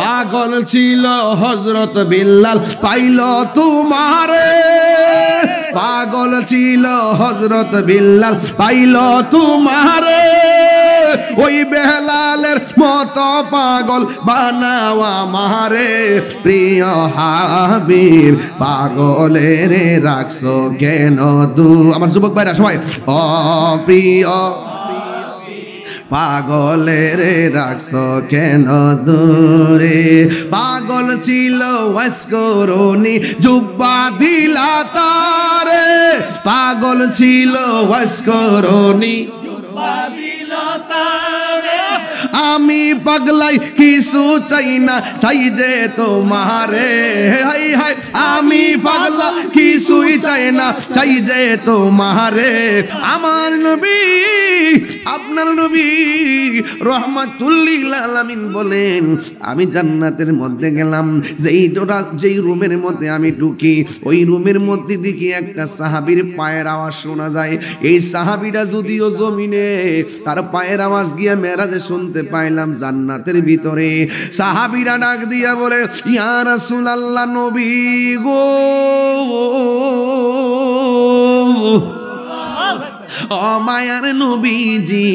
পাগল ছিল হযরত বিল্লাল পাইল তোমারে পাগল ছিল হযরত বিল্লাল পাইল তোমারে ওই বেলালের মতো পাগল বানাও আমারে প্রিয় হাবিব পাগলের রাখছো কেন আমার যুবক ভাইরা সবাই ও প্রিয় পাগলের রাখছো কেন দূরে পাগল ছিল ওয়াসকরণী জুব্বা দিলা তারে পাগল ছিল ওয়াসকরণী জুব্বা দিলা তারে আমি পাগলাই কিছু চাই না চাই যে তোমারে হাই হাই আমি পাগলা কিছুই চাই না চাই যে তোমারে আমার নবী আপনার নবী রহমাতুল লিল আলামিন বলেন আমি জান্নাতের মধ্যে গেলাম যেই রুমের মধ্যে আমি ঢুকি ওই রুমের মধ্যে দেখি একটা সাহাবীর পায়ের আওয়াজ শোনা যায় এই সাহাবীটা যদিও জমিনে তার পায়ের আওয়াজ গিয়ে মেরাজে শুনতে পাইলাম জান্নাতের ভিতরে সাহাবীরা ডাক দিয়া বলে ইয়া রাসূলুল্লাহ নবী গো ও মায়ার নবীজি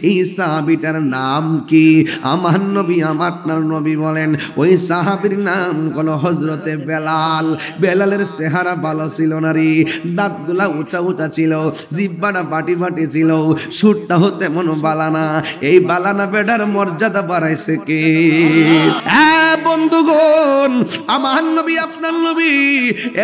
এই সাহাবীটার নাম কি আমার নবী আপনার নবী বলেন ওই সাহাবীর নাম হলো হযরতে বেলাল বেলালের চেহারা ভালো ছিল না রে দাঁতগুলা উঁচা উঁচা ছিল জিহ্বাটা বাটি বাটি ছিল সুরটা হতে মন বালানা এই বালানা বেটার মর্যাদা বাড়াইছে কে হ্যাঁ বন্ধুগণ আমার নবী আপনার নবী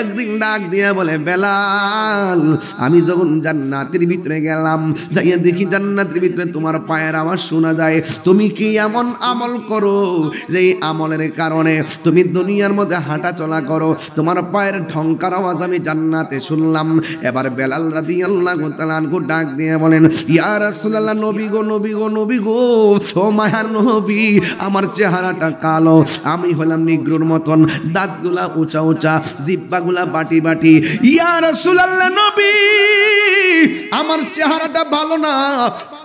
একদিন ডাক দিয়া বলে বেলাল আমি যখন জান্নাতের ভিতরে গেলাম যাইয়া দেখি জান্নাতের ভিতরে তোমার পায়ের আওয়াজ শোনা যায় তুমি কি এমন আমল করো যে আমলের কারণে তুমি দুনিয়ার মধ্যে হাঁটা চলা করো তোমার পায়ের ঢংকার আওয়াজ আমি জান্নাতে শুনলাম এবার বেলাল রাদিয়াল্লাহু তাআলা আনহু ডাক দিয়ে বলেন ইয়া রাসূলুল্লাহ নবী গো নবী গো নবী গো ও মায়ার নবী আমার চেহারাটা কালো আমি হলাম নিগ্রোর মতন দাঁতগুলা উঁচা উঁচা জিহ্বাগুলা বাটি বাটি ইয়া রাসূলুল্লাহ নবী আমার চেহারাটা ভালো না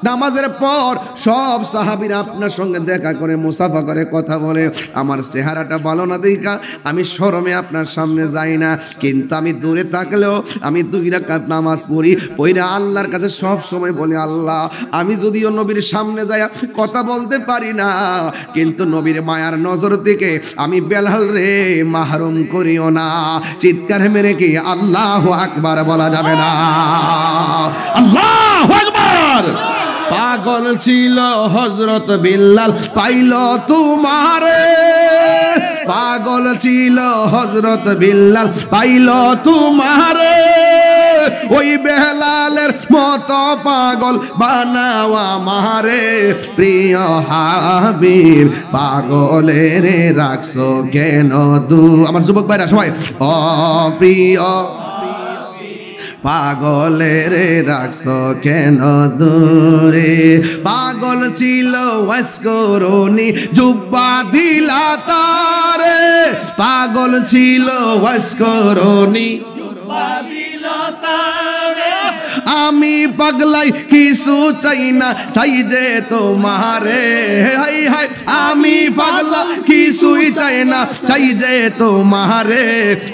নামাজের পর সব সাহাবীরা আপনার সঙ্গে দেখা করে মুসাফা করে কথা বলে আমার চেহারাটা ভালো না দেখা আমি শরমে আপনার সামনে যাই না কিন্তু আমি দূরে থাকলেও আমি 2 রাকাত নামাজ পড়ি পয়রা আল্লাহর কাছে সব সময় বলি আল্লাহ আমি যদিও নবীর সামনে যাই কথা বলতে পারি না কিন্তু নবীর মায়ার নজর থেকে আমি বেলাল রে মাহরুম করিও না চিৎকার মেরে কি আল্লাহু আকবার বলা যাবে না আল্লাহু আকবার পাগল ছিল হযরত বিল্লাল পাইল তোমারে পাগল ছিল হযরত বিল্লাল পাইল তোমারে ওই বেলালের মতো পাগল বানাও আমারে প্রিয় হাবিব পাগলের রাখছো কেন আমার যুবক ভাইরা সবাই ও প্রিয় পাগলের রাখছো কেন দূরে পাগল ছিল ওয়াসকরণী জুব্বা দিলা তারে পাগল ছিল ওয়াসকরণী জুব্বা দিলা তারে আমি পাগলাই কিছু চাই না চাই যে তোমারে হাই হাই আমি পাগলা কিছুই চাই না চাই যে তোমারে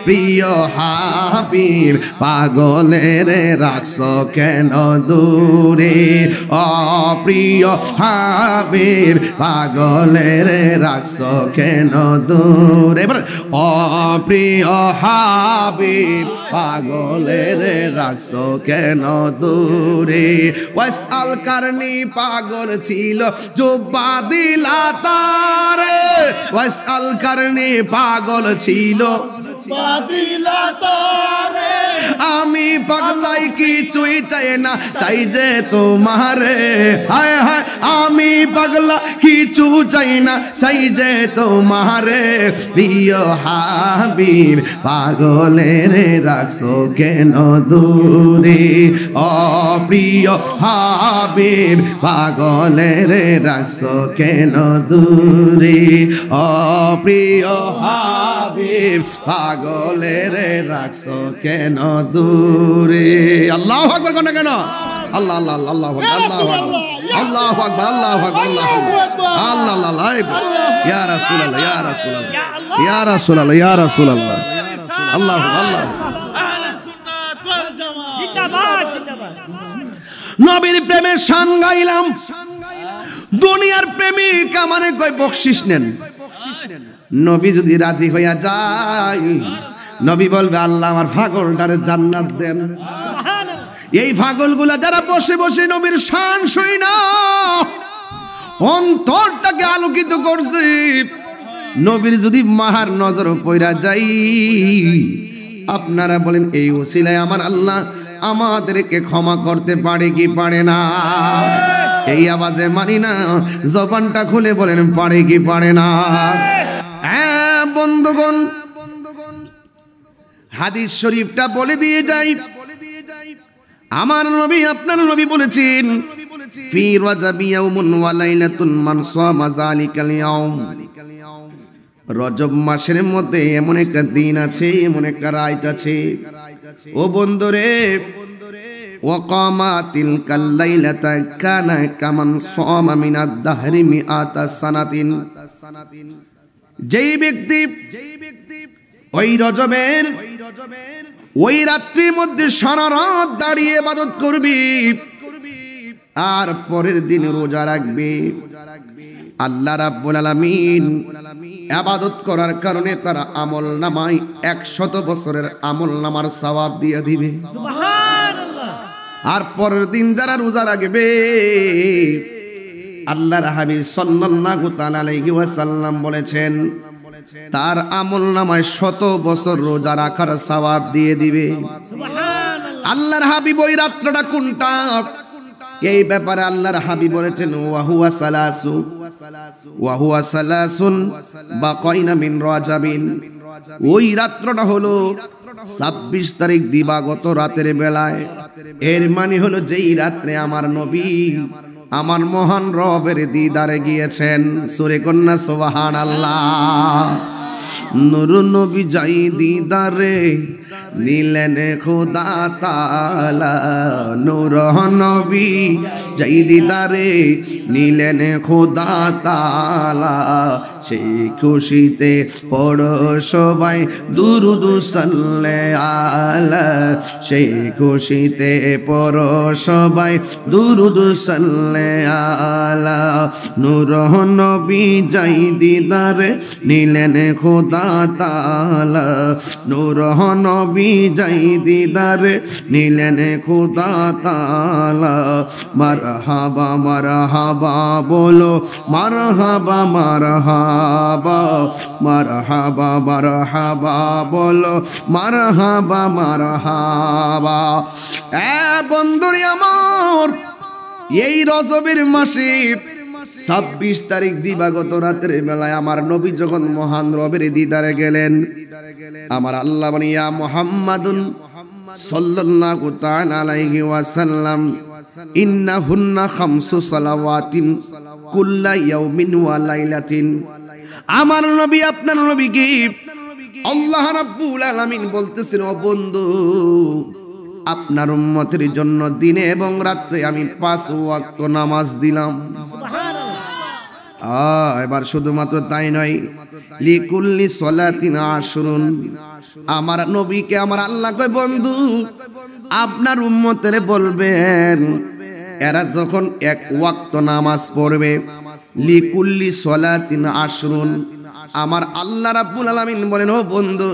প্রিয় হাবিব পাগলের রাখছো কেন দূরে ও প্রিয় হাবিব পাগলের রাখছো কেন দূরে ও প্রিয় হাবিব পাগলের রাখছো কেন দূরে ওয়াসআল কারনি পাগল ছিল জুব্বা দিলা তারে ওয়াসআল কারনি পাগল ছিল জুব্বা দিলা তারে আমি পাগলাই কিছুই চাই না চাই যে তোমারে হায় হায় আমি পাগলা কিছু চাই না চাই যে তোমারে প্রিয় হাবিব পাগলের রাখছো কেন দূরে ও প্রিয় হাবিব পাগলের রাখছো কেন দূরে ও প্রিয় হাবিব পাগলের রাখছো কেন দূরে আল্লাহু আকবার কোন কেন আল্লাহ আল্লাহ আল্লাহু আকবার আল্লাহু আকবার আল্লাহু আকবার, আল্লাহু আকবার, আল্লাহু আকবার, আল্লাহ আল্লাহ, ইয়া রাসূলুল্লাহ, ইয়া রাসূলুল্লাহ, ইয়া রাসূলুল্লাহ, ইয়া রাসূলুল্লাহ, আল্লাহু আল্লাহ। আহলে সুন্নাত ওয়াল জামাত জিন্দাবাদ, জিন্দাবাদ। নবীর প্রেমের শান গাইলাম। দুনিয়ার প্রেমিক আমারে কই বকশিশ নেন। নবী যদি রাজি হইয়া যায়, নবী বলবে আল্লাহ আমার পাগলটারে জান্নাত দেন। এই পাগলগুলা যারা বসে বসে নবীর শান শুই না, অন্তরটাকে আলোকিত করছে, নবীর যদি মাহার নজর পইরা যাই, আপনারা বলেন এই ওসিলায় আমার আল্লাহ আমাদেরকে ক্ষমা করতে পারে কি পারে না? এই আওয়াজে মানি না, জবানটা খুলে বলেন পারে কি পারে না? হ্যাঁ বন্ধুগণ, হাদিস শরীফটা বলে দিয়ে যাই। আমার নবী আপনার নবী বলেছেন, ফি রাজাবি ইয়াউমুন ওয়া লাইলাতুন মান সামা যালিকাল ইয়াউম। রজব মাসের মধ্যে এমন একটা দিন আছে, এমন একটা রাত আছে ও বন্ধুরে, ওয়াকামাতিল কাল্লাইলাতা কানা কামান সামা মিনাদ দাহরি মিআতা সানাতিন। যেই ব্যক্তি ওই রজবের ওই রাত্রির মধ্যে সারা রাত দাঁড়িয়ে ইবাদত করবি আর পরের দিন রোজা রাখবে, আল্লাহ রাব্বুল আলামিন ইবাদত করার কারণে তার আমলনামায় 100 বছরের আমলনামার সওয়াব দিয়ে দিবে। সুবহানাল্লাহ। আর পরের দিন যারা রোজা রাখবে, আল্লাহর হাবিব সাল্লাল্লাহু তাআলা আলাইহি ওয়াসাল্লাম বলেছেন তার আমলনামায় 100 বছর রোজা রাখার সওয়াব দিয়ে দিবে। সুবহানাল্লাহ। আল্লাহর হাবিব ওই রাত্রটা কোনটা, এই ব্যাপারে আল্লাহর হাবিব বলেছেন ওয়াহুয়া সালাসুন বাকাইনা মিন রাজাবিন। ওই রাত্রটা হলো 26 তারিখ দিবাগত রাতের বেলায়। এর মানে হলো যেই রাত্রে আমার নবী আমার মহান রবের দিদারে গিয়েছেন। সূরা কন্যা সুবহানাল্লাহ। নূর নবী যাই দিদারে নিলেন খোদা তাআলা, নূর নবী যাই দিদারে নিলেন খোদা তাআলা। সেই খুশিতে পড়ো সবাই দুরুদ সাল্লে আলা, সেই খুশিতে পড়ো সবাই দুরুদ সাল্লে আলা। নূর নবী যাই দিদারে নিলেন খোদা তাআলা, নূর নবী যাই দিদারে নিলেন খোদা তাআলা। মারহাবা মারহাবা বলো, মারহাবা মারহাবা, মারহাবা মারহাবা বলো, মারহাবা মারহাবা। বন্ধুরে আমার, এই রজবের মাসে 26 তারিখ দিবাগত রাতের বেলায় আমার নবী যখন মহান রবের দিদারে গেলেন, আমার আল্লাহ বলেন ইয়া মুহাম্মাদুন সাল্লাল্লাহু তাআলা আলাইহি ওয়াসাল্লাম ইন্নাহুন্না খামসু সালাওয়াতিন কুল্লা ইয়াউমিন ওয়া লাইলাতিন। আমার নবী আপনার নবীকে আল্লাহ রাব্বুল আলামিন বলতেছেন, ও বন্ধু আপনার উম্মতের জন্য দিনে এবং রাত্রে আমি 5 ওয়াক্ত নামাজ দিলাম। এবার শুধুমাত্র তাই নয়, লিকুল্লি সলাতিন আশরুন। আমার নবীকে আমার আল্লাহ কয় বন্ধু আপনার উম্মতের বলবেন এরা যখন 1 ওয়াক্ত নামাজ পড়বে, লিকুল্লি সলাতিন আশরুন। আমার আল্লাহ রাব্বুল আলামিন বলেন ও বন্ধু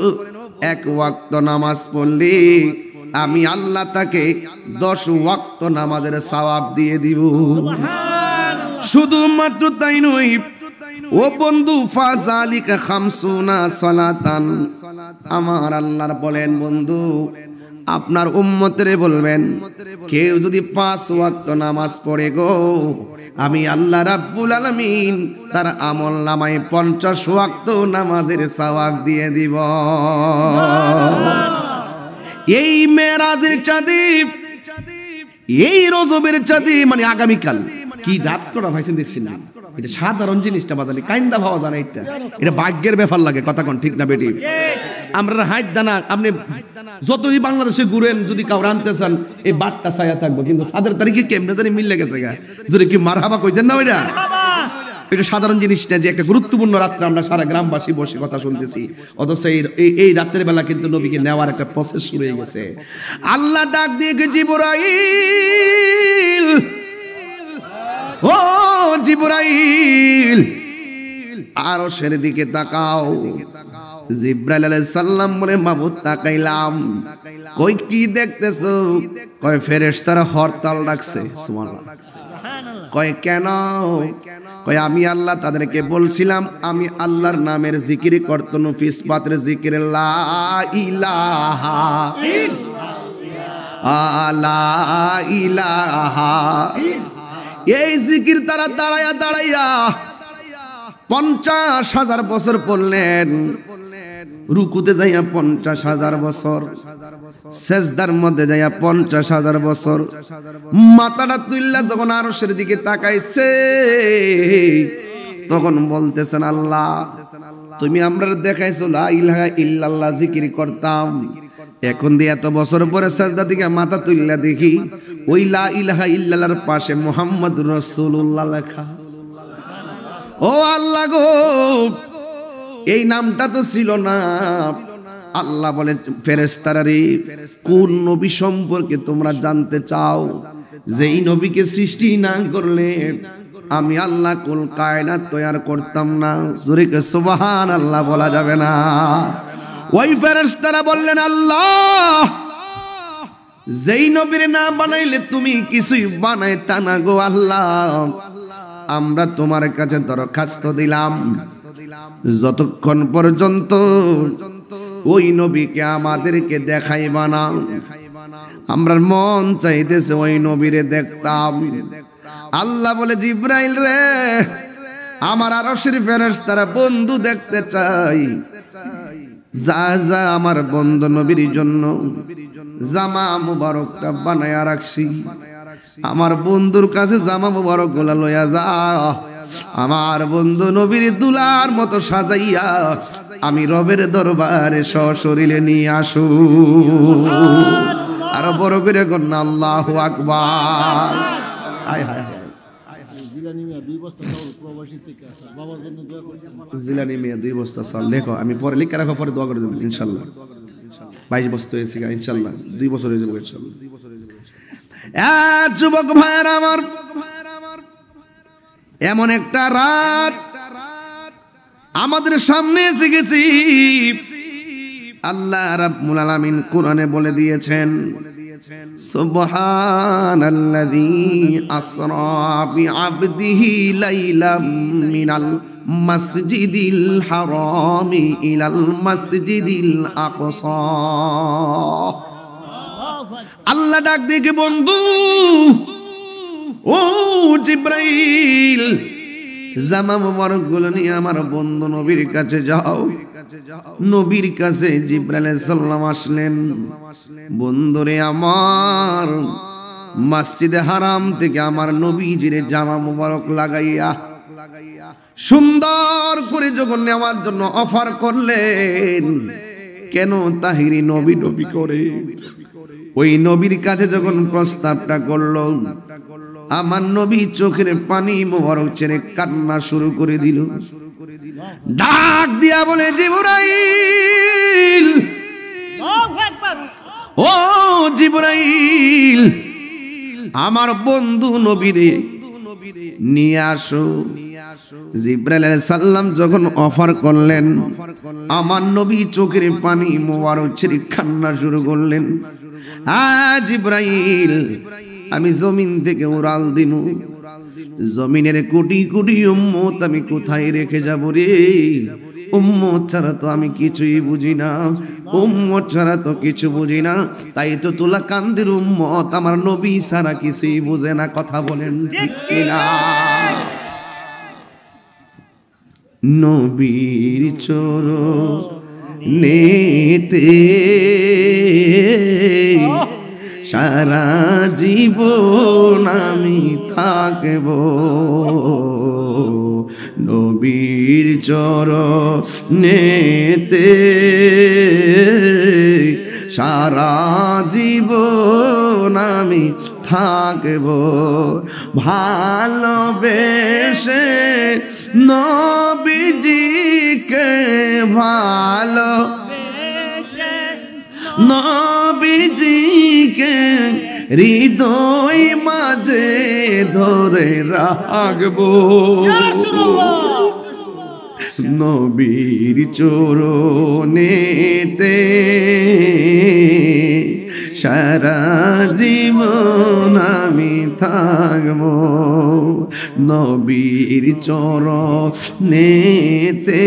1 ওয়াক্ত নামাজ পড়লে আমি আল্লাহ তাকে 10 ওয়াক্ত নামাজের সওয়াব দিয়ে দিব। শুধুমাত্র তাই নয় ও বন্ধু, ফাযালিকা খামসুনা সালাতান। আমার আল্লাহর বলেন বন্ধু আপনার উম্মতের বলবেন কেউ যদি 5 ওয়াক্ত নামাজ পড়ে গো, আমি আল্লাহ রাব্বুল আলামিন তার আমলনামায় 50 ওয়াক্ত নামাজের সওয়াব দিয়ে দিব। এই মেরাজের চাঁদে, এই রজবের চাঁদে, মানে আগামীকাল কি রাত্রটা ভাইছেন দেখছেন না? এটা সাধারণ জিনিসটা বাজানি কাইন্দা ভাবা জানা এটা ভাগ্যের ব্যাপার লাগে কথা কোন ঠিক না বেটি আমরা হাইত দানা আপনি যতই বাংলাদেশে ঘুরেন যদি কাউ আনতে চান এই বাটটা ছায়া থাকবো কিন্তু 7 তারিখে কেমনে জানি মিল লেগেছে গা যদি কি মারহাবা কইতেন না ওইটা এটা সাধারণ জিনিসটা যে একটা গুরুত্বপূর্ণ রাত্রে আমরা সারা গ্রামবাসী বসে কথা শুনতেছি অথচ এই রাতের বেলা কিন্তু নবীকে নেওয়ার একটা প্রসেস শুরু হয়ে গেছে আল্লাহ ডাক দিয়ে জিবরাইল ও জিবরাইল আরশের দিকে তাকাও জিবরাইল আলাইহিস সালাম বলে মাবুদ তাকাইলাম কই কি দেখতেছো কয় ফেরেশতারা হরতাল ডাকছে সুবহানাল্লাহ কয় কেন কয় আমি আল্লাহ তাদেরকে বলছিলাম আমি আল্লাহর নামের জিকির করতে নফিস পাত্রে জিকির লা ইলাহা লা ইলাহা এই জিকির তারা দাঁড়াইয়া 50,000 বছর পড়লেন রুকুতে যাইয়া 50,000 বছর সেজদার মধ্যে যাইয়া 50,000 বছর মাথাটা তুইল্লা যখন আরশের দিকে তাকাইছে তখন বলতেছেন আল্লাহ তুমি আমরা দেখাইছো লা ইলাহা ইল্লাল্লাহ জিকির করতাম এখন দিয়ে এত বছর পরে সেজদা দিকে মাথা তুইল্লা দেখি ওই লা ইলাহা ইল্লাল্লাহর পাশে মুহাম্মদুর রাসূলুল্লাহ লেখা ও আল্লাহ গো এই নামটা তো ছিল না আল্লাহ বলে ফেরেশতারা রে কোন নবী সম্পর্কে তোমরা জানতে চাও যেই নবীকে সৃষ্টি না করলে আমি আল্লাহ কুল কায়নাত তৈরি করতাম না জোরে কে সুবহানাল্লাহ বলা যাবে না ওই ফেরেশতারা বললেন আল্লাহ যেই নবীর না বানাইলে তুমি কিছুই বানাইতা না গো আল্লাহ আমরা তোমার কাছে দরখাস্ত দিলাম যতক্ষণ পর্যন্ত ওই নবীকে আমাদেরকে দেখাইবা না আমরার মন চাইতেছে ওই নবীরে দেখতাম আল্লাহ বলে জিবরাইল রে আমার আরশের ফেরেশতারা বন্ধু দেখতে চাই যা যা আমার বন্ধু নবীর জন্য জামা মুবারকটা বানায়া রাখছি আমার বন্ধুর কাছে জামা মুবারক গুলা লইয়া যা আমার বন্ধু নবীর দুলার মতো সাজাইয়া আমি রবের দরবারে সশরীরে নিয়ে আসু আর বড় করে গন্না আল্লাহু আকবার হায় হায় জিলানি মিয়া 2 বস্তা চাল লেখো আমি পরে লিখে রাখো পরে দোয়া করে দেব ইনশাআল্লাহ 22 বস্তা হয়েছে ইনশাআল্লাহ 2 বছর হয়ে যাবে ইনশাআল্লাহ যুবক ভাইরা আমার এমন একটা রাত আমাদের সামনে এসে গেছি আল্লাহ রাব্বুল আলামিন কোরআনে বলে দিয়েছেন সুবহানাল্লাযী আসরা বিআবদিহি লাইলাম মিনাল মাসজিদিল হারামি ইলাল মাসজিদিল আকসা আল্লাহ ডাক দিয়ে বন্ধু ও জিবরাইল জামা মুবারক গুলো নিয়ে আমার বন্ধু নবীর কাছে যাও নবীর কাছে জিবরাইল আলাইহিস সালাম আসলেন বন্ধুরে আমার মসজিদে হারাম থেকে আমার নবীজির জামা মুবারক লাগাইয়া সুন্দর করে যখন নেওয়ার জন্য অফার করলেন কেন তাহিরি নবী নবী করে ওই নবীর কাছে যখন প্রস্তাবটা করলো আমার নবী চোখের পানি মোবারক ছেড়ে কান্না শুরু করে দিল ডাক দিয়া বলে জিবরাইল ও জিবরাইল আমার বন্ধু নবীরে নিয়ে আসো জিবরাইল আলাইহিস সালাম যখন অফার করলেন আমার নবী চোখের পানি মোবারক ছেড়ে কান্না শুরু করলেন জিবরাইল আমি জমিন থেকে উড়াল দিমু জমিনের কোটি কোটি উম্মত আমি কোথায় রেখে যাব রে উম্মত ছাড়া তো আমি কিছুই বুঝি না উম্মত ছাড়া তো কিছু বুঝি না তাই তো তোলা কান্দের উম্মত আমার নবী ছাড়া কিছুই বুঝে না কথা বলেন ঠিক কিনা নবীর চরণেতে সারা জীবন আমি থাকবো নবীর চরণেতে সারা জীবন আমি থাকব ভালোবেসে নবীজিকে ভালো নবীজিকে হৃদয় মাঝে ধরে রাখবো নবীর চরণেতে সারা জীবন আমি থাকবো নবীর চরণেতে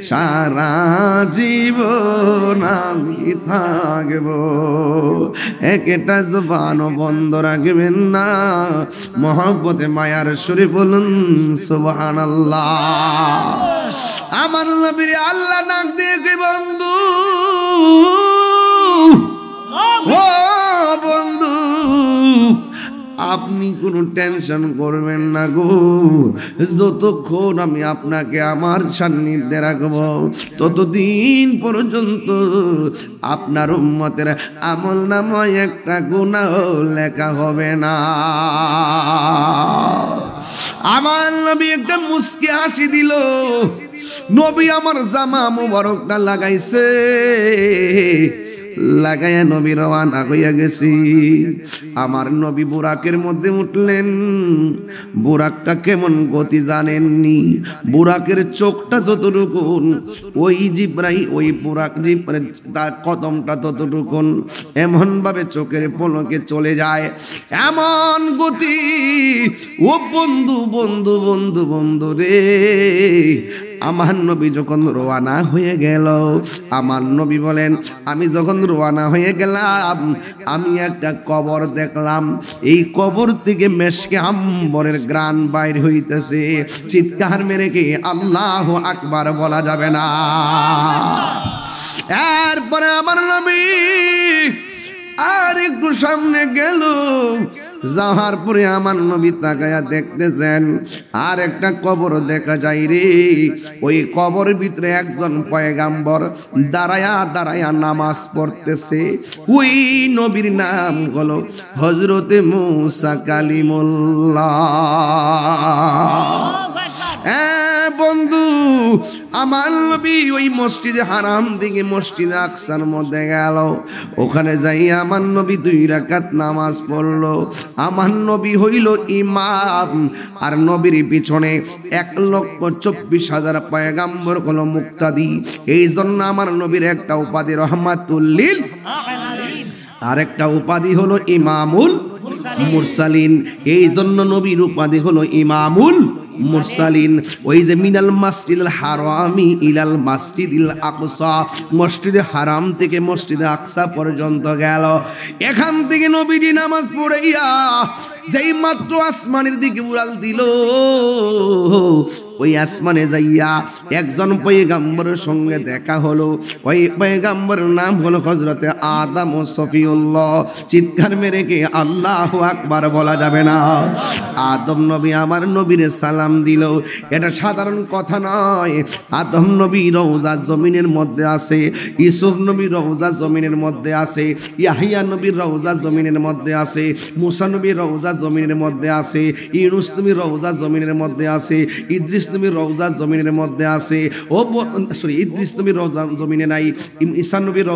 সারা জীবন আমি থাকবো একটা জবান বন্ধ রাখবেন না মহব্বতে মায়ার সুরে বলুন সুবহানাল্লাহ আমার নবীর আল্লাহ ডাক দিয়ে কি বন্ধু ও বন্ধু আপনি কোনো টেনশন করবেন না গো যতক্ষণ আমি আপনাকে আমার সান্নিধ্যে রাখবো ততদিন পর্যন্ত আপনার উম্মতের আমল নামায় একটা গুনাহ লেখা হবে না আমার নবী একটা মুস্কি হাসি দিল নবী আমার জামা মুবারকটা লাগাইছে লাগাইয়া নবী রওয়ানা হইয়া গেছি আমার নবী বুরাকের মধ্যে উঠলেন বুরাকটা কেমন গতি জানেননি বুরাকের চোখটা যতটুকু ওই জিব্রাই ওই বুরাক জিব্রাই তার কদমটা ততটুকু এমন ভাবে চোখের পলকে চলে যায় এমন গতি ও বন্ধু বন্ধু বন্ধু বন্ধু রে আমার নবী যখন রওয়ানা হয়ে গেল আমার নবী বলেন আমি যখন রওয়ানা হয়ে গেলাম আমি একটা কবর দেখলাম এই কবর থেকে মেশকে আম্বরের গ্রান বাইর হইতেছে চিৎকার মেরে কি আল্লাহু আকবার বলা যাবে না এরপরে আমার নবী আর একটু সামনে গেল যাওয়ার পরে আমার নবী তাকায়া দেখতেছেন আর একটা কবর দেখা যায় রে ওই কবরের ভিতরে একজন পয়গাম্বর দাঁড়ায়া দাঁড়ায়া নামাজ পড়তেছে ওই নবীর নাম হলো হযরতে মুসা কালিমুল্লাহ বন্ধু আমার নবী ওই মসজিদে হারাম দিকে মসজিদে আকসার মধ্যে গেল ওখানে যাই আমার নবী 2 রাকাত নামাজ পড়লো আমার নবী হইল ইমাম আর নবীর পিছনে 1,24,000 পয়গাম্বর হলো মুক্তাদি এই জন্য আমার নবীর একটা উপাধি রহমাতুল লিল আলামিন আর একটা উপাধি হলো ইমামুল মুরসালিন এই জন্য নবীর উপাধি হলো ইমামুল মুরসালিন ওই যে মিনাল মাসজিদুল হারামি ইলাল মাসজিদিল আকসা মসজিদে হারাম থেকে মসজিদে আকসা পর্যন্ত গেল এখান থেকে নবীজি নামাজ পড়াইয়া যেই মাত্র আসমানের দিকে উড়াল দিল ওই আসমানে যাইয়া একজন পয়গাম্বরের সঙ্গে দেখা হলো ওই পয়গাম্বরের নাম হলো হযরতে আদম ও সফিউল্লাহ চিৎকার মেরে কে আল্লাহু আকবার বলা যাবে না আদম নবী আমার নবীর সালাম দিল এটা সাধারণ কথা নয় আদম নবী রওজা জমিনের মধ্যে আছে ইউসুফ নবী রওজা জমিনের মধ্যে আছে ইয়াহিয়া নবীর রওজা জমিনের মধ্যে আছে মুসা নবীর রওজা জমিনের মধ্যে আছে ইউনুস নবীর রওজা জমিনের মধ্যে আছে ইদ্রিস নবীর রওজা জমিনের মধ্যে আছে ও সরি ইদ্রিস নবীর রওজা জমিনে নাই ঈসা নবীর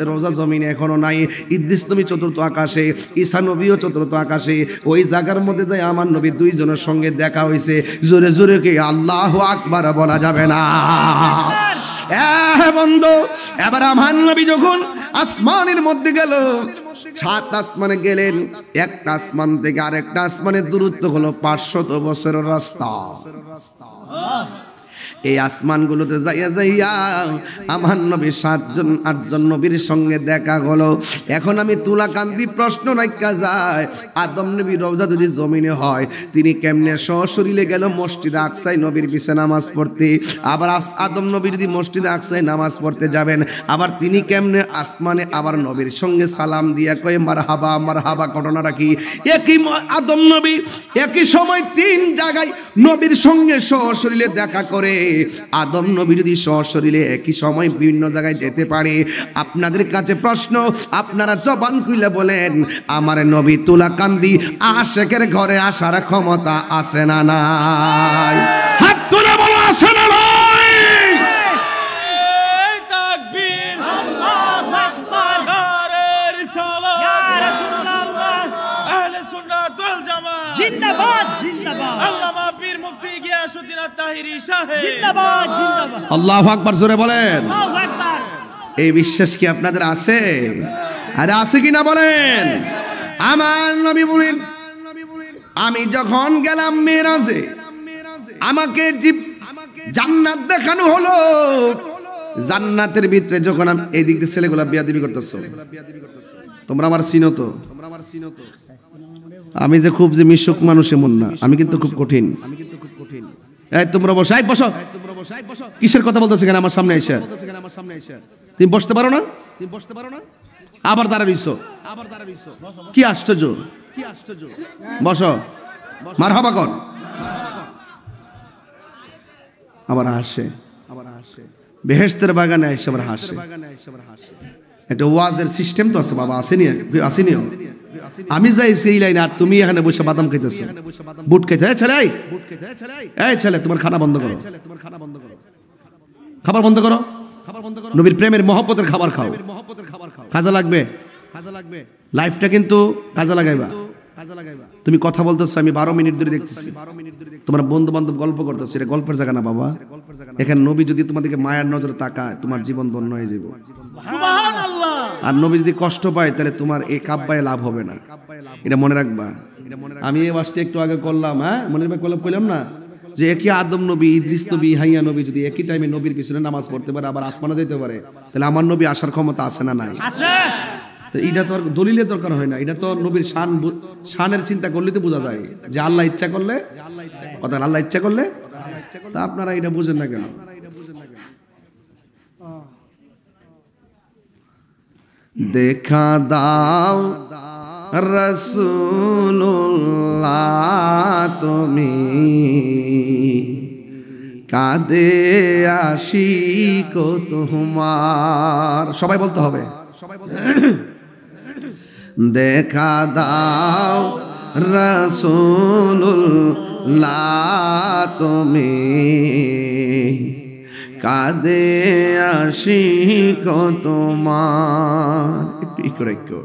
রওজা জমিনে এখনো নাই ইদ্রিস নবী চতুর্থ আকাশে ঈসা নবীও চতুর্থ আকাশে ওই জায়গার মধ্যে যায় আমার নবী 2 জনের সঙ্গে দেখা হয়েছে জোরে জোরে কে আল্লাহু আকবার বলা যাবে না বন্ধু এবার আমার নবী যখন আসমানের মধ্যে গেল 7 আসমানে গেলেন একটা আসমান থেকে আরেকটা আসমানের দূরত্ব হলো 500 বছরের রাস্তা এই আসমানগুলোতে যাইয়া যাইয়া আমার নবী 7জন 8জন নবীর সঙ্গে দেখা হলো। এখন আমি তুলাকান্তি প্রশ্ন রাখা যায়, আদম নবী রওজা যদি জমিনে হয়, তিনি কেমনে সশরীরে গেল মসজিদে আকসায় নবীর পিছে নামাজ পড়তে? আবার আদম নবী যদি মসজিদে আকসায় নামাজ পড়তে যাবেন, আবার তিনি কেমনে আসমানে আবার নবীর সঙ্গে সালাম দিয়া কয়ে মারহাবা মারহাবা? ঘটনাটা কি? একই আদম নবী একই সময় 3 জায়গায় নবীর সঙ্গে সশরীরে দেখা করে। আদম নবী যদি সশরীরে একই সময় বিভিন্ন জায়গায় যেতে পারে, আপনাদের কাছে প্রশ্ন, আপনারা জবান খুলে বলেন, আমার নবী তুলাকান্দি আশেকের ঘরে আসার ক্ষমতা আছে না নাই? হাত তুলে বলো, আছে না নাই? তাকবীর, আল্লাহু আকবার, নারে রিসালাত, ইয়া রাসূলুল্লাহ, আহলে সুন্নাত ওয়াল জামাত জিন্দাবাদ জিন্দাবাদ, আল্লামা পীর মুফতি গিয়াসউদ্দিন আত-তাহিরি সাহেব জিন্দাবাদ জিন্দাবাদ। আল্লাহু আকবার জোরে বলেন। আল্লাহু আকবার। এই বিশ্বাস কি আপনাদের আছে? আরে আছে কি না বলেন? আমার নবী বলেন, আমি যখন গেলাম মেরাজে, আমাকে জান্নাত দেখানো হলো। জান্নাতের ভিতরে যখন আমি এই দিক দিয়ে ছেলেগুলা বিয়াদবি করতেছো, তোমরা আমার চিনো তো? আমি যে খুব যে মিশুক মানুষ এমন না, আমি কিন্তু খুব কঠিন। এই তোমরা বসো, এই বসো। কিসের কথা বলতেছে কেন আমার সামনে এসে? তুমি বসতে পারো না? আবার দাঁড়াইছো? কি আশ্চর্য! বসো, মারহাবা কর। আবার হাসে, বেহেশতের বাগানে এসে আবার হাসে। একটা ওয়াজের সিস্টেম তো আছে বাবা, আসেনি? আমি যাই সেই লাইনে, আর তুমি এখানে বসে বাদাম খাইতেছো, বুট খাইতে। এই ছেলে, তোমার খানা বন্ধ করো, খাবার বন্ধ করো। নবীর প্রেমের মহব্বতের খাবার খাও, কাজে লাগবে। লাইফটা কিন্তু কাজে লাগাইবা। তুমি কথা বলতেছো, আমি 12 মিনিট ধরে দেখতেছি, তোমার বন্ধু বান্ধব গল্প করতেছো, এটা গল্পের জায়গা না বাবা। এখানে নবী যদি তোমাদেরকে মায়ার নজরে তাকায়, তোমার জীবন ধন্য হয়ে যাবে। সুবহানাল্লাহ। আর নবী যদি কষ্ট পায়, তাহলে তোমার এই কাব্বায় লাভ হবে না, এটা মনে রাখবা। আমি এই ওয়াজটা একটু আগে করলাম, হ্যাঁ মনে করলাম না, যে একই আদম নবী, ইদ্রিস নবী, হাইয়া নবী যদি একই টাইমে নবীর পিছনে নামাজ পড়তে পারে, আবার আসমানে যেতে পারে, তাহলে আমার নবী আসার ক্ষমতা আছে না নাই? আছে। এটা তো আর দলিলের দরকার হয় না, এটা তো নবীর শানের চিন্তা করলে তো বোঝা যায় যে আল্লাহ ইচ্ছা করলে, কথা আল্লাহ ইচ্ছা করলে। তা আপনারা এটা বুঝেন না কেন? দেখা দাও রাসূলুল্লাহ, তুমি কাঁদে আশিক তোমার। সবাই বলতে হবে, দেখা দাও রাসূলুল্লাহ, তুমি কাঁদে আশিক তোমার। একটু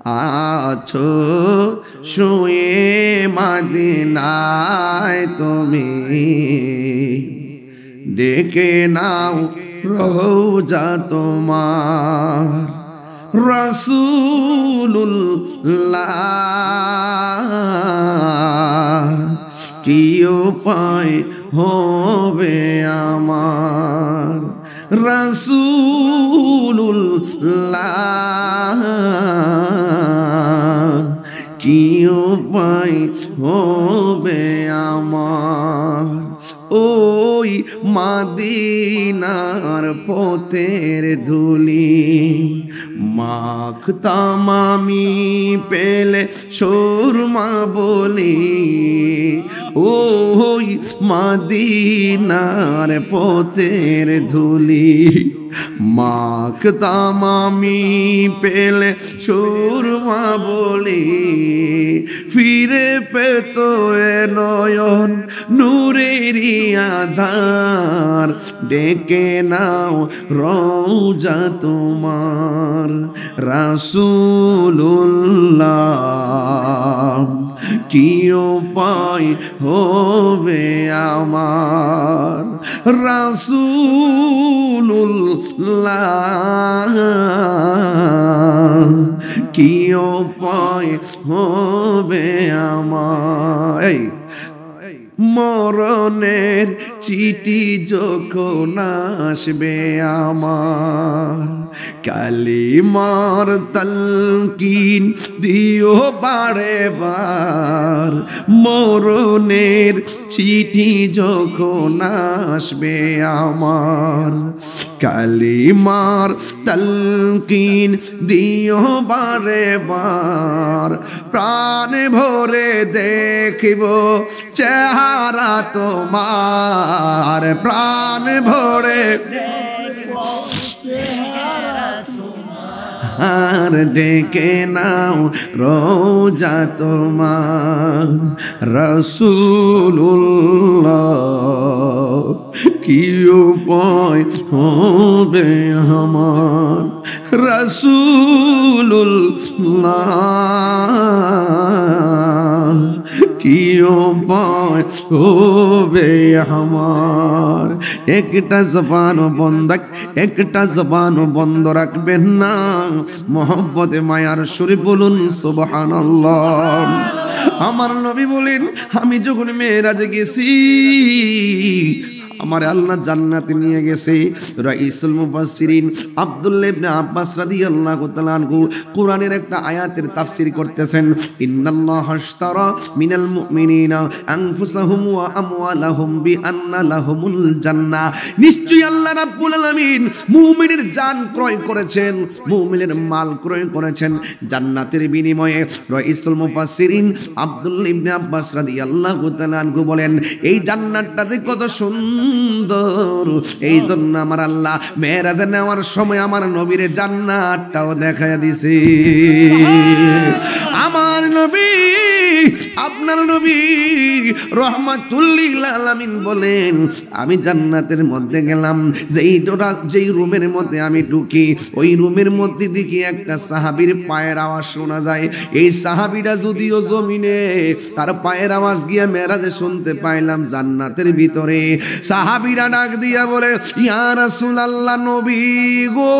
আছো শুয়ে মদিনায়, তুমি ডেকে নাও রওজা তোমার। রাসূলুল্লাহ, কি উপায় হবে আমার? রাসূলুল্লাহ, কি উপায় হবে আমার? ওই মদিনার পথের ধুলি মাখতাম আমি, পেলে সুরমা বলি। ওই মদিনার পথের ধুলি মাখতাম আমি, পেলে সুরমা বলি। ফিরে পেত এ নয়ন নূরেরি আধার, ডেকে নাও রওজা তোমার। রাসূলুল্লাহ, কি উপায় হবে আমার? রাসূলুল্লাহ, কি উপায় হবে আমার? মরণের চিঠি যখন আসবে আমার, কালিমার তালকিন দিও বারে বার। মরণের চিঠি যখন আসবে আমার, কালিমার তালকিন দিও বারে বার। প্রাণ ভরে দেখিব চেহারা তোমার, প্রাণ ভরে আর ডেকে নাও রোজা তোমার। রাসূলুল্লাহ কি উপায় হবে আমার, রাসূলুল্লাহ কি উপায় হবে আমার। একটা জবান বন্ধ, একটা জবান বন্ধ রাখবেন না। মোহব্বতে মায়ার সুরে বলুন সুবহানাল্লাহ। আমার নবী বলেন, আমি যখন মেরাজে গেছি, আমার আল্লাহ জান্নাতে নিয়ে গেছে। রাইসুল মুফাসসিরিন আব্দুল্লাহ ইবনে আব্বাস রাদিয়াল্লাহু তাআলা আনহু কোরআনের একটা আয়াতের তাফসীর করতেছেন। ইন্নাল্লাহা আশতারা মিনাল মুমিনিনা আনফুসাহুম ওয়া আমওয়ালাহুম বিআন্না লাহুমুল জান্নাহ। নিশ্চয়ই আল্লাহ রাব্বুল আলামিন মুমিনের জান ক্রয় করেছেন, মুমিনের মাল ক্রয় করেছেন জান্নাতের বিনিময়ে। রাইসুল মুফাসসিরিন আব্দুল্লাহ ইবনে আব্বাস রাদিয়াল্লাহু তাআলা আনহু বলেন, এই জান্নাতটা যে কত সুন্দর, এই জন্য আমার আল্লাহ মেরাজে নেওয়ার সময় আমার নবীর জান্নাতটাও দেখায়া দিছে। আমার নবী, আপনার নবী রাহমাতুল লিল আলামিন বলেন, আমি জান্নাতের মধ্যে গেলাম, যেই রুমের মধ্যে আমি ঢুকি, ওই রুমের মধ্যে দেখি একটা সাহাবীর পায়ের আওয়াজ শোনা যায়। এই সাহাবীটা যদিও জমিনে, তার পায়ের আওয়াজ গিয়ে মেরাজে শুনতে পাইলাম জান্নাতের ভিতরে। সাহাবীরা ডাক দিয়া বলে, ইয়া রাসূলুল্লাহ, নবী গো,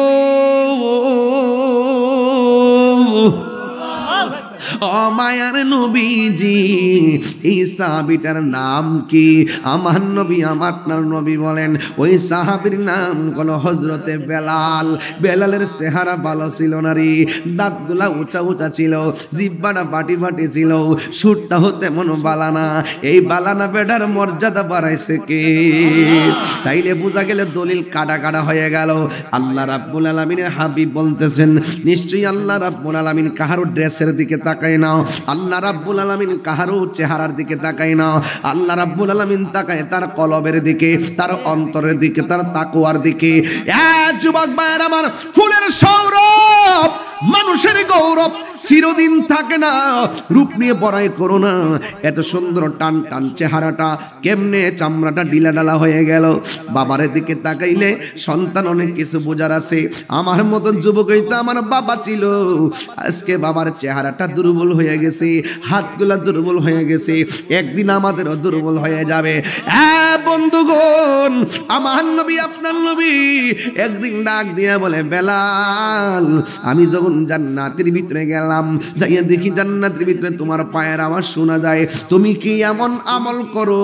ও মায়ার নবীজি, এই সাহাবীটার নাম কি? আমার নবী, আমার নবী বলেন, ওই সাহাবীর নাম হলো হযরতে বেলাল। বেলালের চেহারা ভালো ছিল না রে, দাঁতগুলা উঁচা উঁচা ছিল, জিহ্বাটা বাটি বাটি ছিল, সুরটাও তেমন বালানা। এই বালানা বেটার মর্যাদা বাড়াইছে কে? তাইলে বোঝা গেলে দলিল কাটা কাটা হয়ে গেল। আল্লাহ রাব্বুল আলামিনের হাবিব বলতেছেন, নিশ্চয়ই আল্লাহ রাব্বুল আলামিন কাহারো ড্রেসের দিকে তাকায় না, আল্লাহ রাব্বুল আলামিন কাহারো চেহারার দিকে তাকায় না। আল্লাহ রাব্বুল আলামিন তাকায় তার কলবের দিকে, তার অন্তরের দিকে, তার তাকওয়ার দিকে। যুবক ভাইরা আমার, ফুলের সৌরভ, মানুষের গৌরব চিরদিন থাকে না। রূপ নিয়ে বড়াই করো না। এত সুন্দর টান টান চেহারাটা কেমনে চামড়াটা ডিলা ডালা হয়ে গেল? বাবার দিকে তাকাইলে সন্তান অনেক কিছু বোঝার আছে। আমার মতন যুবকই তো আমার বাবা ছিল, আজকে বাবার চেহারাটা দুর্বল হয়ে গেছে, হাতগুলা দুর্বল হয়ে গেছে, একদিন আমাদেরও দুর্বল হয়ে যাবে। হ্যাঁ বন্ধুগণ, আমার নবী, আপনার নবী একদিন ডাক দিয়া বলে, বেলাল, আমি যখন জান্নাতের ভিতরে গেলাম, যাইয়া দেখি জান্নাতের ভিতরে তোমার পায়ের আওয়াজ শোনা যায়। তুমি কি এমন আমল করো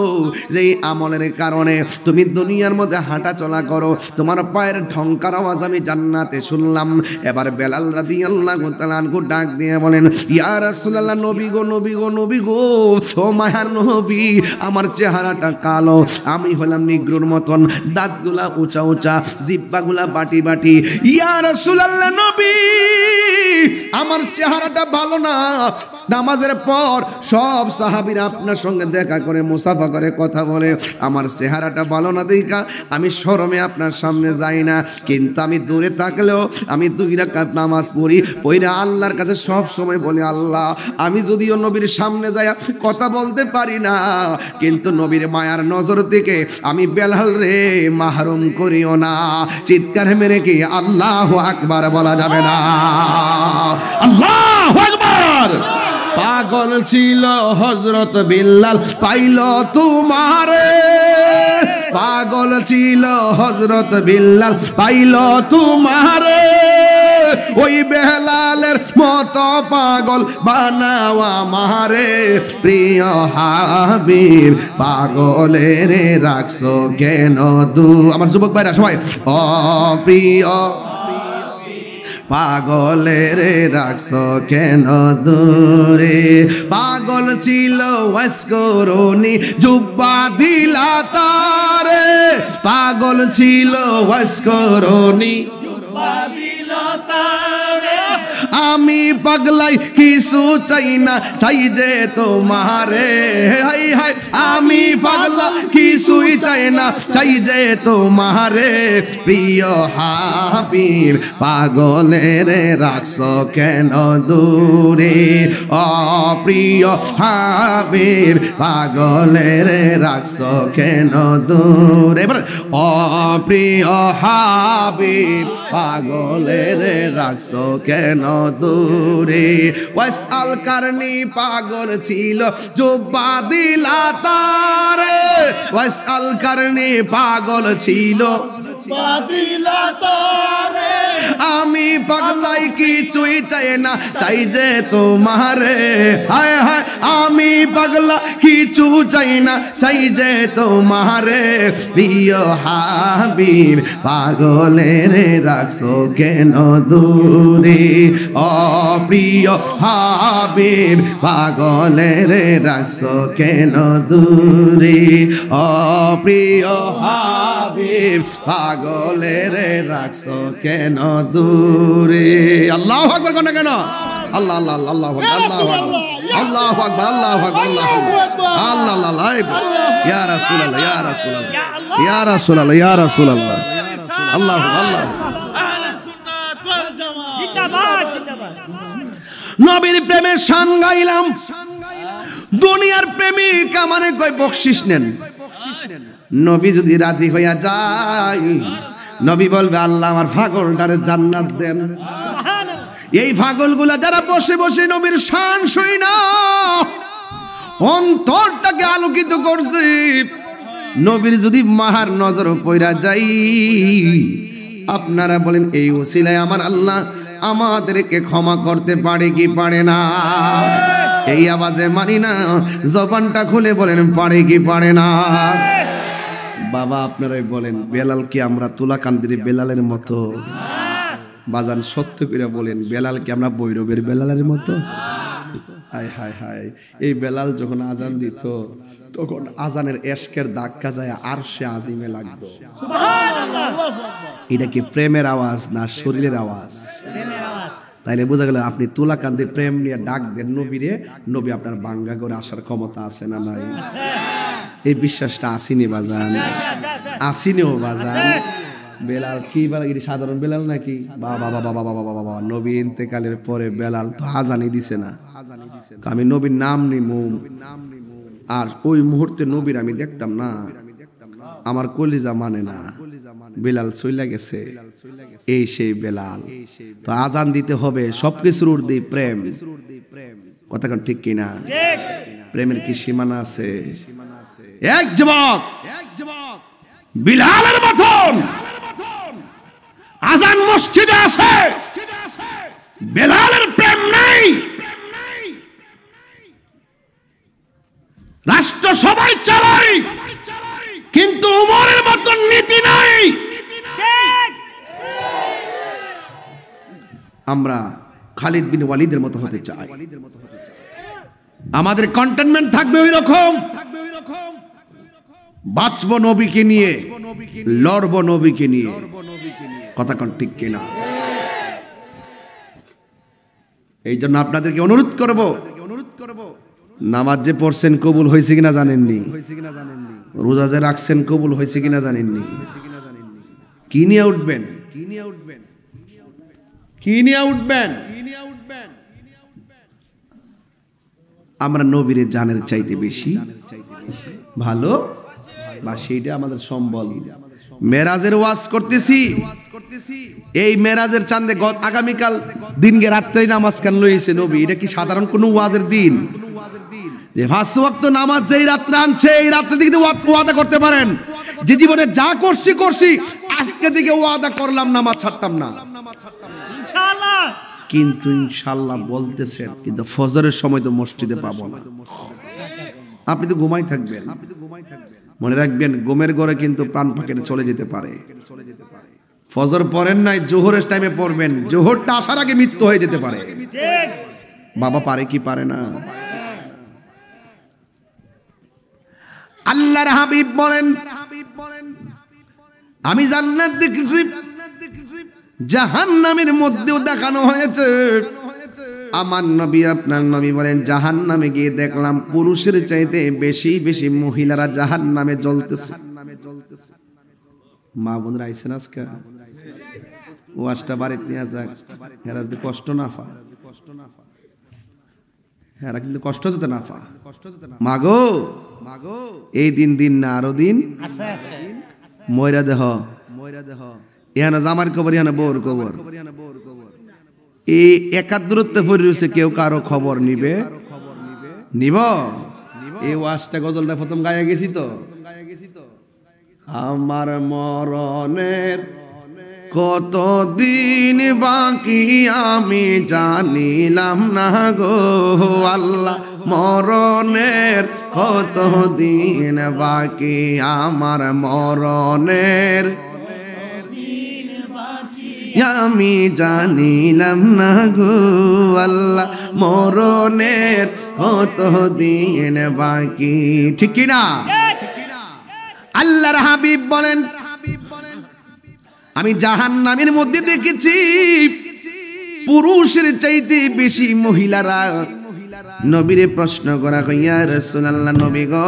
যে আমলের কারণে তুমি দুনিয়ার মধ্যে হাঁটা চলা করো? তোমার পায়ের ঢংকার আওয়াজ আমি জান্নাতে শুনলাম। এবার বেলাল রাদিয়াল্লাহু তাআলা আনহু ডাক দিয়ে বলেন, ইয়া রাসূলুল্লাহ, নবী গো, নবী গো, নবী গো, ও মায়ার নবী, আমার চেহারাটা কালো, আমি হলাম নিগ্রোর মতন, দাঁতগুলা উঁচা উঁচা, জিহ্বাগুলা বাটি বাটি। ইয়া রাসূলুল্লাহ, নবী, আমার চেহারাটা ভালো না। নামাজের পর সব সাহাবীরা আপনার সঙ্গে দেখা করে, মুসাফা করে, কথা বলে। আমার চেহারাটা ভালো না দেখা আমি শরমে আপনার সামনে যাই না, কিন্তু আমি দূরে থাকলেও আমি 2 রাকাত নামাজ পড়ি, পড়ে আল্লাহর কাছে সব সময় বলি, আল্লাহ, আমি যদিও নবীর সামনে যাই কথা বলতে পারি না, কিন্তু নবীর মায়ার নজর থেকে আমি বেলাল রে মাহরুম করিও না। চিৎকার মেরে কি আল্লাহু আকবার বলা যাবে না? আল্লাহু আকবার। পাগল ছিল হযরত বিল্লাল, পাইল তোমারে। পাগল ছিল হযরত বিল্লাল, পাইল তোমারে। ওই বেলালের মতো পাগল বানাও আমারে প্রিয় হাবিব পাগলের রাখছো কেন আমার যুবক ভাইরা সবাই ও প্রিয় পাগলের রাখছো কেন দূরে পাগল ছিল ওয়াসকরণী জুব্বা দিলা তারে পাগল ছিল ওয়াসকরণী জুব্বা দিলা তারে আমি পাগলাই কিছু চাই না চাই যে তোমারে হাই হাই আমি পাগলা কিছুই চাই না চাই যে তোমারে প্রিয় হাবিব পাগলের রাখছো কেন দূরে ও প্রিয় হাবিব পাগলের রাখছো কেন দূরে এবার ও প্রিয় হাবিব পাগলের রাখছো কেন দূরে ওয়াসআল কারনি পাগল ছিল জুব্বা দিলা তারে ওয়াসআল কারনি পাগল ছিল জুব্বা দিলা তারে আমি পাগলাই কিছুই চাই না চাই যে তোমারে হায় হায় আমি পাগলা কিছু চাই না চাই যে তোমারে প্রিয় হাবিব পাগলের রাখছো কেন দূরে ও প্রিয় হাবিব পাগলের রাখছো কেন দূরে ও প্রিয় হাবিব পাগলের রাখছো কেন দূরে আল্লাহু আকবার কোন কেন আল্লাহ আল্লাহ আল্লাহু আকবার আল্লাহু আকবার আল্লাহু আকবার আল্লাহু আকবার আল্লাহ আল্লাহ ইয়া রাসূলুল্লাহ ইয়া রাসূলুল্লাহ ইয়া রাসূলুল্লাহ ইয়া রাসূলুল্লাহ আল্লাহু আল্লাহ আহলে সুন্নাত ওয়াল জামাত জিন্দাবাদ জিন্দাবাদ নবীর প্রেমের শান গাইলাম দুনিয়ার প্রেমিক আমারে কই বকশিশ নেন নবী যদি রাজি হইয়া যায় নবী বলবে আল্লাহ আমার পাগলটারে জান্নাত দেন এই পাগলগুলা যারা বসে বসে নবীর শান শুই না অন্তরটাকে আলোকিত করছে নবীর যদি মাহার নজর পইরা যাই আপনারা বলেন এই ওসিলায় আমার আল্লাহ আমাদেরকে ক্ষমা করতে পারে কি পারে না এই আওয়াজে মানি না জবানটা খুলে বলেন পারে কি পারে না বাবা আপনারাই বলেন বেলাল কি আমরা তুলাকান্দির বেলালের মতো বাজান সত্য করে বলেন বেলাল কি আমরা বৈরবের বেলালের মতো হায় হায় হায় এই বেলাল যখন আজান দিত তখন আজানের এশকের ধাক্কা যায় আরশে আজিমে লাগতো এটা কি প্রেমের আওয়াজ না শরীরের আওয়াজ তাইলে বোঝা গেল আপনি তুলাকান্দি প্রেম নিয়ে ডাক দেন নবীরে নবী আপনার বাঙ্গা করে আসার ক্ষমতা আছে না নাই এই বিশ্বাসটা আসিনি বাজান আসিনিও বাজান বেলাল কি বলে সাধারণ বেলাল নাকি বাবা বাবা বাবা বাবা বাবা নবী ইন্তেকালের পরে বেলাল তো আজানি দিছে না আমি নবীর নাম নিমু আর ওই মুহূর্তে নবীর আমি দেখতাম না আমার কলিজা মানে না বেলাল চইলা গেছে এই সেই বেলাল তো আজান দিতে হবে সবকিছুর ঊর্ধ্বে প্রেম কথা কোন ঠিক কিনা প্রেমের কি সীমানা আছে এক যুবক বিলালের মতন আজান মসজিদে আছে বেলালের প্রেম নাই রাষ্ট্র সবাই চালায় কিন্তু উমরের মতন নীতি নাই আমরা খালিদ বিন ওয়ালিদের মতো হতে চাই আমাদের কন্টেনমেন্ট থাকবে ওই রকম বাঁচবো নবীকে নিয়ে লড়বো নবীকে নিয়ে কথা কোন ঠিক কিনা এই জন্য আপনাদেরকে অনুরোধ করব নামাজ যে পড়ছেন কবুল হয়েছে কিনা জানেননি রোজা যে রাখছেন কবুল হয়েছে কিনা জানেননি কি নিয়ে উঠবেন কি নিয়ে উঠবেন আমরা নবীর জানের চাইতে বেশি ভালো বা সেইটা আমাদের সম্বল মেরাজের ওয়াজ করতেছি এই মেরাজের চাঁদে আগামীকাল দিনকে রাত্রে নামাজ কেন লইছে নবী এটা কি সাধারণ কোনো ওয়াজের দিন যে 5 ওয়াক্ত নামাজ যেই রাত্রে আনছে এই রাত্রে দিকে ওয়াদা করতে পারেন যে জীবনে যা করছি আজকে থেকে ওয়াদা করলাম নামাজ ছাড়তাম না ইনশাআল্লাহ। কিন্তু ইনশাআল্লাহ বলতেছেন, কিন্তু ফজরের সময় তো মসজিদে পাবো না। আপনি তো ঘুমাই থাকবেন, মনে রাখবেন ঘুমের ঘরে কিন্তু প্রাণ পাখিটা চলে যেতে পারে। ফজর পড়েন নাই, জোহরের টাইমে পড়বেন, জোহরটা আসার আগে মৃত্যু হয়ে যেতে পারে। ঠিক। বাবা পারে কি পারে না? আল্লাহর হাবিব বলেন, আমি জান্নাত দেখেছি, জাহান্নামের মধ্যেও দেখানো হয়েছে। আমার নবী আপনার নবী বলেন, জাহান্নামে গিয়ে দেখলাম পুরুষের চাইতে বেশি বেশি মহিলারা জাহান্নামে জ্বলতেছে। মা বোনরা আইছেন আজকে, ওয়াজটা বাড়িতে নিয়ে যাক, হেরা যদি কষ্ট না পা, হেরা কিন্তু কষ্ট যেতে না পা। মাগো এই দিন দিন না আরো দিন ময়রা দেহ, ইহানা জামার খবর, ইহানা বউর খবর, এই একার দূরত্বে পড়ে রয়েছে, কেউ কারো খবর নিবে নিব। এই ওয়াজটা গজলটা প্রথম গায়ে গেছি তো, আমার মরণের কতদিন বাকি আমি জানিলাম না গো আল্লাহ, মরণের কতদিন বাকি আমার মরণের আমি জানিলাম না গো আল্লাহ, মরণের কতদিন বাকি। ঠিক কি না? আল্লাহর হাবিব বলেন, আমি জাহান্নামের মধ্যে দেখেছি পুরুষের চাইতে বেশি মহিলারা। নবীরে প্রশ্ন করা কইয়া, রাসূলুল্লাহ নবী গো,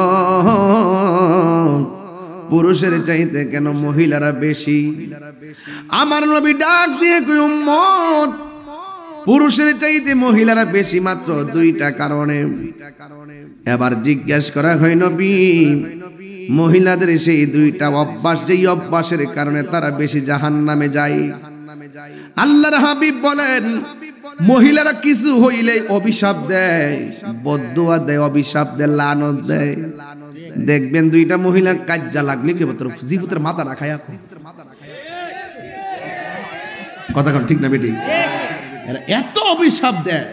পুরুষের চাইতে কেন মহিলারা বেশি? আমার নবী ডাক দিয়ে কই, উম্মত, পুরুষের চাইতে মহিলারা বেশি মাত্র দুইটা কারণে। এবার জিজ্ঞাসা করা হয়, নবী মহিলাদের সেই দুইটা অভ্যাস, যেই অভ্যাসের কারণে তারা বেশি জাহান্নামে যায়। আল্লাহর হাবিব বলেন, মহিলারা কিছু হইলে অভিশাপ দেয়, বদদুয়া দেয়, অভিশাপ দেয়, লানত দেয়। দেখবেন দুইটা মহিলা কাজ্জা লাগলে কি বলতো, জিফুতের মাথা রাখায় কথা কন, ঠিক না বেটি? এত অভিশাপ দেয়,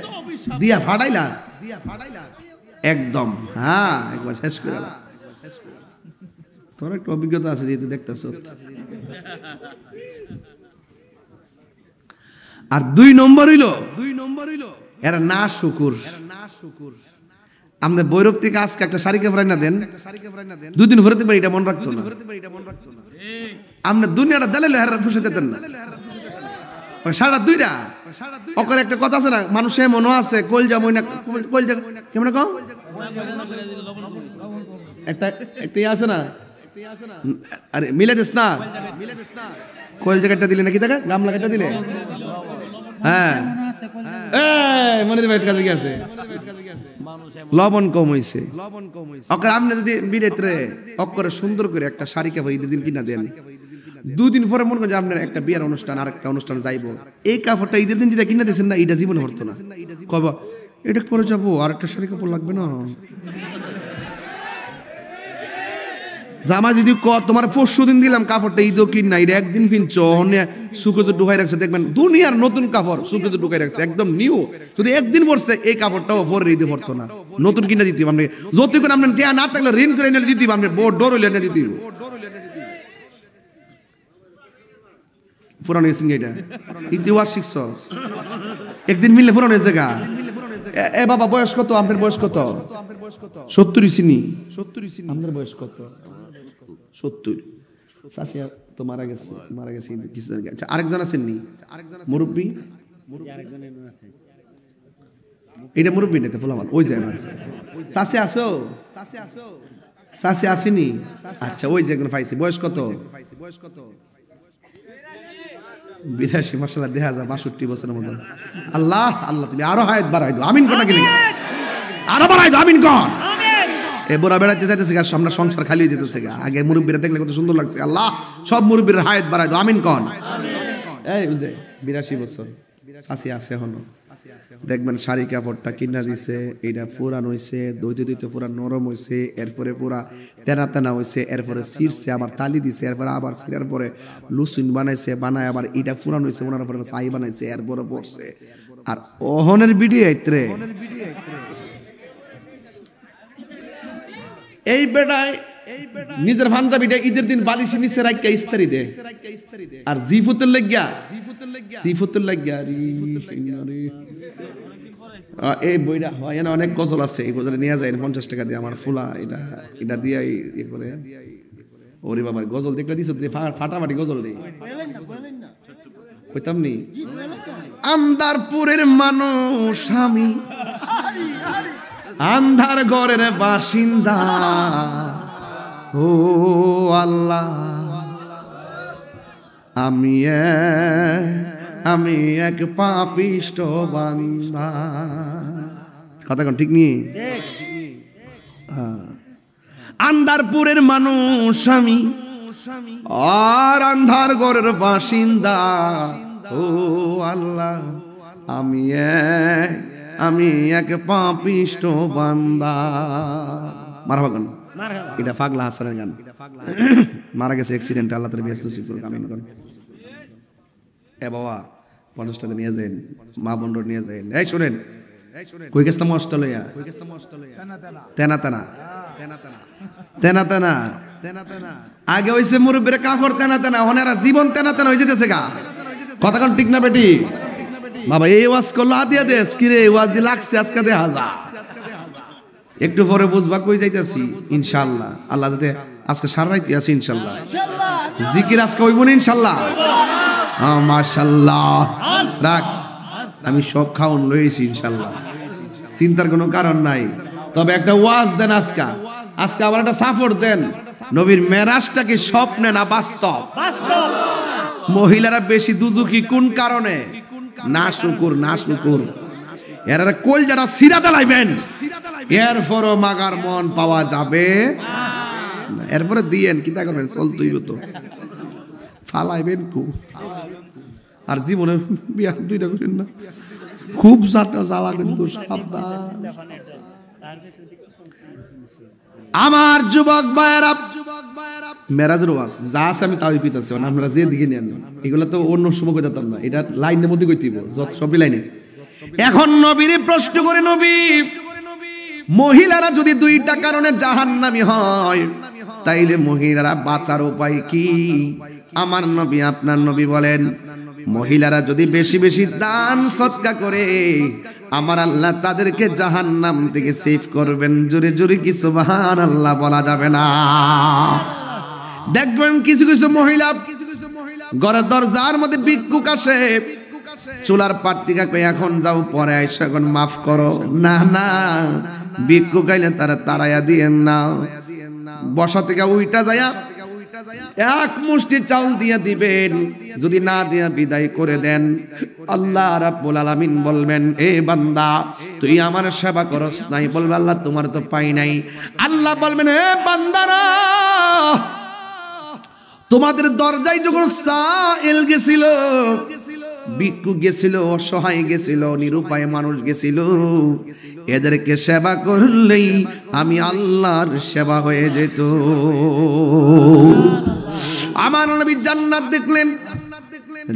দিয়া ফাড়াইলা একদম, হ্যাঁ একবার শেষ করে। তোর একটা অভিজ্ঞতা আছে যেহেতু দেখতেছ। আর দুই নম্বর হইল এরা না শুকুর। আমাদের বৈরব থেকে আজকে একটা শাড়ি কাপড় না দেন, দুদিন ভরতে পারি, এটা মনে রাখতো না। আমরা দুনিয়াটা দালাইলে হেরা ফুসে দিতেন না, সারা দুইটা ওকে। একটা কথা আছে না, মানুষ এমনও আছে, কলজা মইনা, কলজা কেমন কও, একটা আছে না, আরে মিলে দিস না, কলজা কাটা দিলে নাকি, দেখা গামলা কাটা দিলে, হ্যাঁ মনে দিবে কি আছে, লবণ কম হয়েছে। ওকে আপনি যদি বিরেত্রে অক্ষরে সুন্দর করে একটা শাড়ি কাপড় ঈদের দিন কিনা দেন, দুদিন পরে মনে করেন আপনার একটা বিয়ের অনুষ্ঠান আর একটা অনুষ্ঠান যাইবো, এই কাপড়টা ঈদের দিন যেটা কিনা দিয়েছেন না, এটা জীবনে হতো না। কব এটা পরে যাবো, আর একটা শাড়ি কাপড় লাগবে না। জামা যদি তোমার 400 দিন দিলাম কাপড়টা, ঈদও কিন না, এটা একদিন কিনছ, সুকেজ ঢুকাই রাখছে, দেখবেন দুনিয়ার নতুন কাপড় সুকেজ ঢুকাই রাখছে, একদম নিউ, যদি একদিন পড়ছে এই কাপড়টাও পরে ঈদে পড়তো না, নতুন কিনে দিতে আপনি, যত করে আপনার দেয়া না থাকলে ঋণ করে এনে দিতে আপনি, বোর্ড ডোর হইলে এনে দিতে পুরানো গেছেন। এটা ইতিহাস শিখছ, একদিন মিললে পুরানো জায়গা। এ বাবা বয়স কত আপনার? বয়স কত? 70 চিনি। আপনার বয়স কত? 70। চাচিয়া তো মারা গেছে কিছু। আচ্ছা আরেকজন আছেন নি? মুরব্বী? এটা মুরব্বী নেই তো ফুলামান, ওই যায় চাচি আসো, চাচি আসেনি? আচ্ছা ওই যে একজন পাইছি। বয়স কত? 82। মাশাআল্লাহ, দেখা যায় 62 বছরের মতো। আল্লাহ আল্লাহ, তুমি আরো হায়াত বাড়াই দাও, আমিন কোন গেলে আরো বাড়াই দাও, আমিন কোন। এ বুড়া বেড়াইতে যাইতেছে গা, আমরা সংসার খালি হয়ে যেতেছে গা। আগে মুরব্বীরা দেখলে কত সুন্দর লাগছে, আল্লাহ সব মুরব্বীর হায়াত বাড়াই দাও, আমিন কোন। এই বুঝে 82 বছর চাচি আছে এখনো। দেখবেন শাড়ি কাপড়টা কিনা দিছে, এটা পুরান হইছে, দইতে দইতে পুরা নরম হইছে, এরপরে পুরা তেনা তেনা হইছে, এরপরে ছিঁড়ছে, আবার তালি দিছে, এরপরে আবার ছিঁড়ার পরে লুসুন বানাইছে, বানায় আবার এটা পুরান হইছে, ওনার পরে ছাই বানাইছে, এরপরে পড়ছে। আর ওহনের ভিডিও আইত্রে এই বেটায় নিজের পাঞ্জাবিটা ঈদের দিন বালিশের নিচে রাখিয়া ইস্তারি দেয়, আর জিফুতের লাগিয়া এই বইটা হয় না, অনেক গজল আছে, এই গজলে নিয়ে যায় 50 টাকা দিয়ে, আমার ফুলা এটা দিয়ে ইয়ে করে। ওরে বাবা, গজল দেখলে দিস ফাটাফাটি গজল নেই হইতাম নি। আন্দারপুরের মানুষ আমি, আন্ধার ঘরের বাসিন্দা, ও আল্লাহ আমি এক পাপিষ্ট বান্দা। কথা কোন ঠিক নেই? আন্ধারপুরের মানুষ আমি, আর আন্ধার ঘরের বাসিন্দা, ও আল্লাহ আমি এক পাপিষ্ট বান্দা। মারহাবা গান, এটা পাগলা হাসানের গান, মারা গেছে অ্যাক্সিডেন্টে, আল্লাহ তাআলা ব্যস্ত ছিল কামিন করেন। এ বাবা 50 টাকা নিয়ে যান, মা বন্ধুর নিয়ে যান। এই শুনেন, কই গেছতাম অস্ট্রেলিয়া, তেনা আগে হইছে মুরব্বির কাফর তেনা হনেরা জীবন তেনা হয়ে যেতেছে গা। কথা কোন ঠিক না বেটি? বাবা এই ওয়াজ করলো দিয়া দেশ কি রে, ওয়াজ দি লাগছে আজকে দে হাজার, একটু পরে বুঝবা কই যাইতাছি ইনশাআল্লাহ। আল্লাহ যাতে আজকে সারা রাত আছি ইনশাআল্লাহ, জিকির আজকে হইব না ইনশাআল্লাহ। মাশাআল্লাহ, রাখ আমি সব খাওন লইছি ইনশাআল্লাহ, চিন্তার কোনো কারণ নাই। তবে একটা ওয়াজ দেন আজকে আবার একটা সাপোর্ট দেন। নবীর মেরাজটা কি স্বপ্নে না বাস্তব? মহিলারা বেশি দুজুকি কোন কারণে? না শুকুর এরা কোল যারা সিরাতে লাইবেন, এরপরও মাগার মন পাওয়া যাবে না। এরপরে দিয়েন কি তা করবেন, চলতেই তো ফালাইবেন খুব। আর জীবনে বিয়া দুইটা করেন না, খুব জ্বালা কিন্তু সাবধান। আমার যুবক ভাইয়েরা, মেরাজের ওয়াজ যা আছে আমি তাই পিতাছি, আপনারা যে দিকে নেন, এগুলো তো অন্য সময় কই যেতাম না, এটা লাইনের মধ্যে কইতেইব, যত সবই লাইনে। এখন নবীরে প্রশ্ন করে, নবী মহিলারা যদি দুইটা কারণে জাহান্নামী হয়, তাইলে মহিলারা বাঁচার উপায় কি? আমার নবী আপনার নবী বলেন, মহিলারা যদি বেশি বেশি দান সদকা করে, আমার আল্লাহ তাদেরকে জাহান্নাম থেকে সেভ করবেন। জোরে জোরে কি সুবহানাল্লাহ বলা যাবে না? দেখবেন কিছু কিছু মহিলা ঘরের দরজার মধ্যে ভিক্ষুক আসে, চুলার পাট থেকে কই এখন যাও, পরে আইসা এখন মাফ করো। না ভিক্ষুক আইলে তারা তারাইয়া দিয়েন না, বসা থেকে উইটা যায়া এক মুষ্টি চাউল দিয়ে দিবেন, যদি না দিয়া বিদায় করে দেন, আল্লাহ রাব্বুল আলামিন বলবেন, এ বান্দা তুই আমার সেবা করস নাই। বলবে আল্লাহ তোমার তো পাই নাই। আল্লাহ বলবেন, এ বান্দারা তোমাদের দরজায় যখন সাইল গেছিল, ভিক্ষুক গেছিল, অসহায় গেছিল, নিরুপায় মানুষ গেছিল, এদেরকে সেবা করলেই আমি আল্লাহর সেবা হয়ে যেত। আমার নবী জান্নাত দেখলেন,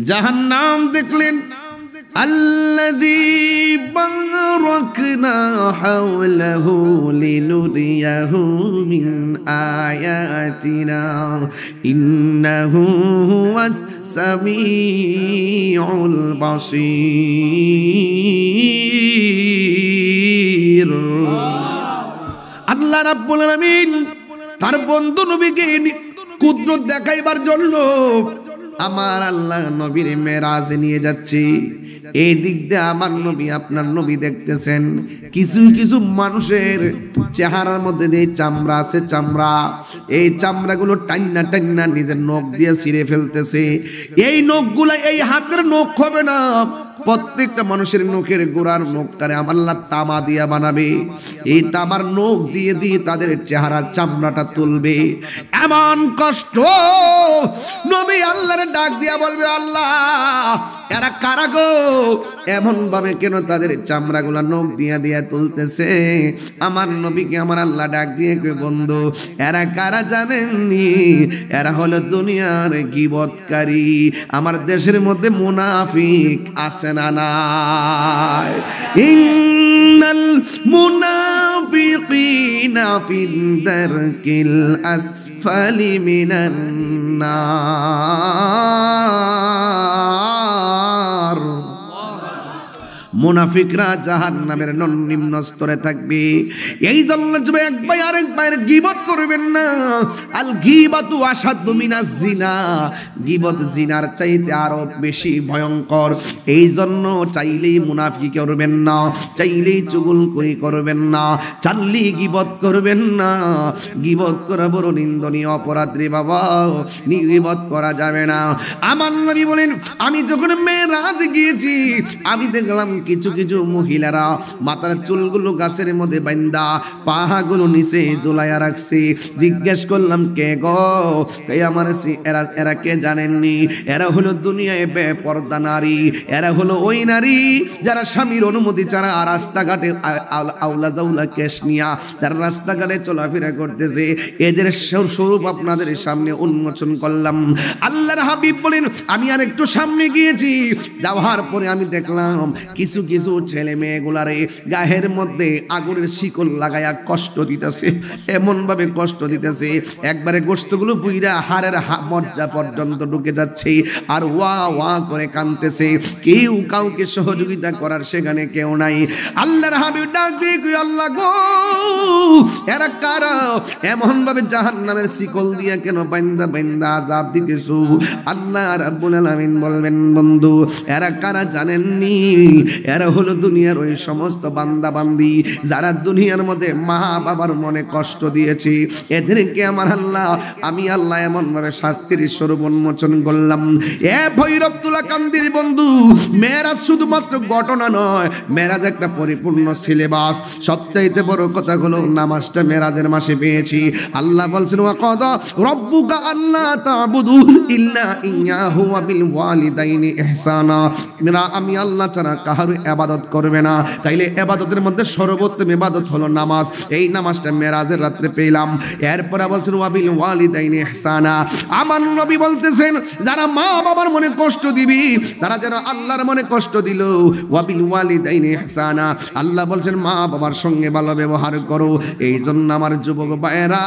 জাহান্নাম দেখলেন। আল্লাযী বারাকনা হাওলাহু লিনুরিয়াহু মিন আয়াতিনা ইন্নাহু হুয়াস সামিউল বাসীর। আল্লাহ রাব্বুল আলামিন তার বন্ধু নবীকে কুদরত দেখাইবার জন্য আমার আল্লাহ নবীর মেরাজে নিয়ে যাচ্ছে। এই দিক দিয়ে আমার নবী আপনার নবী দেখতেছেন কিছু কিছু মানুষের চেহারার মধ্যে যে চামড়া আছে, চামড়া, এই চামড়াগুলো টান্না টান্না নিজের নখ দিয়ে ছিঁড়ে ফেলতেছে। এই নখগুলো এই হাতের নখ হবে না, প্রত্যেকটা মানুষের নখের গোড়ার নখটারে আমার আল্লাহ তামা দিয়া বানাবে। এই তামার নখ দিয়ে দিয়ে তাদের চেহারার চামড়াটা তুলবে। এমন কষ্ট নবী আল্লাহর ডাক দিয়া বলবে, আল্লাহ এরা কারা গো? এমন ভাবে কেন তাদের চামড়াগুলা নখ দিয়া দিয়া তুলতেছে? আমার নবীকে আমার আল্লাহ ডাক দিয়ে কই, বন্ধু এরা কারা জানেননি? এরা হলো দুনিয়ার গীবতকারী। আমার দেশের মধ্যে মুনাফিক আছে না নাই? ইন্নাল মুনাফিকিনা ফিদ দারকিল আসফালি মিনান নার। মুনাফিকরা জাহান্নামের নিম্ন স্তরে থাকবে। এই জন্য যে এক ভাই আরেক ভাইয়ের গীবত করবেন না। আল গীবাতু আশাদ্দু মিনাজ জিনা। গীবত জিনার চাইতে আরো বেশি ভয়ঙ্কর। এই জন্য চাইলেই মুনাফিকি করবেন না, চাইলেই চুগলখড়ি করবেন না, চাইলেই গীবত করবেন না। গীবত করা বড় নিন্দনীয় অপরাধ রে বাবা, গীবত করা যাবে না। আমার নবী বলেন, আমি যখন মেরাজ গিয়েছি আমি দেখলাম কিছু কিছু মহিলারা মাথার চুলগুলো গাছের মধ্যে বাঁধা পাহাগুলো নিচে ঝুলাইয়া রাখছে। জিজ্ঞেস করলাম, কে গো? আমার এরা কে জানেননি? এরা হলো দুনিয়ায় বেপরদা নারী। এরা হলো ওই নারী যারা স্বামীর অনুমতি ছাড়া রাস্তাঘাটে আউলা জাউলা কেশ নিয়া যারা রাস্তাঘাটে চলাফেরা করতেছে। এদের স্বরূপ আপনাদের সামনে উন্মোচন করলাম। আল্লাহর হাবিব বলেন, আমি আর একটু সামনে গিয়েছি, যাওয়ার পরে আমি দেখলাম কিছু কিছু ছেলে মেয়েগুলারে গায়ের মধ্যে আগুনের শিকল লাগায়া কষ্ট দিতেছে। এমন ভাবে কষ্ট দিতেছে একবারে গোশতগুলো বুইরা হাড়ের মজ্জা পর্যন্ত ঢুকে যাচ্ছে, আর ওয়া ওয়া করে কাঁদতেছে। কেউ কাউকে সহযোগিতা করার সেখানে কেউ নাই। আল্লাহর হাবিব ডাক দিয়ে কই, আল্লাহ গো, এরা কারা? এমন ভাবে জাহান্নামের শিকল দিয়ে কেন বান্দা বান্দা আযাব দিতেছো? আল্লাহ রাব্বুল আলামিন বলবেন, বন্ধু এরা কারা জানেননি? এরা হলো দুনিয়ার ওই সমস্ত বান্দা বান্দি যারা দুনিয়ার মধ্যে মা বাবার মনে কষ্ট দিয়েছে। এদেরকে আমার আল্লাহ, আমি আল্লাহ এমন ভাবে শাস্তির স্বরূপ উন্মোচন করলাম। এ ভৈরব তুলা কান্দির বন্ধু, মেরাজ শুধুমাত্র ঘটনা নয়, মেরাজ একটা পরিপূর্ণ সিলেবাস। সবচাইতে বড় কথা হলো নামাজটা মেরাজের মাসে পেয়েছি। আল্লাহ বলছেন, ওয়াকাদা রব্বুকা আল্লা তা'বুদু ইল্লা ইয়াহু ওয়া বিল ওয়ালিদাইনি ইহসানা। আমি আল্লাহ ছাড়া কারো ইবাদত করবে না। তাইলে ইবাদতের মধ্যে সর্বোত্তম ইবাদত হলো নামাজ। এই নামাজটা মেরাজের রাত্রে পেলাম। এরপর বলছেন, ওয়া বিল ওয়ালিদাইনি ইহসানা। আমার নবী বলতেছেন, যারা মা বাবার মনে কষ্ট দিবি তারা যেন আল্লাহর মনে কষ্ট দিল। ওয়া বিল ওয়ালিদাইনি ইহসানা, আল্লাহ বলছেন মা বাবার সঙ্গে ভালো ব্যবহার করো। এই জন্য আমার যুবক ভাইয়েরা,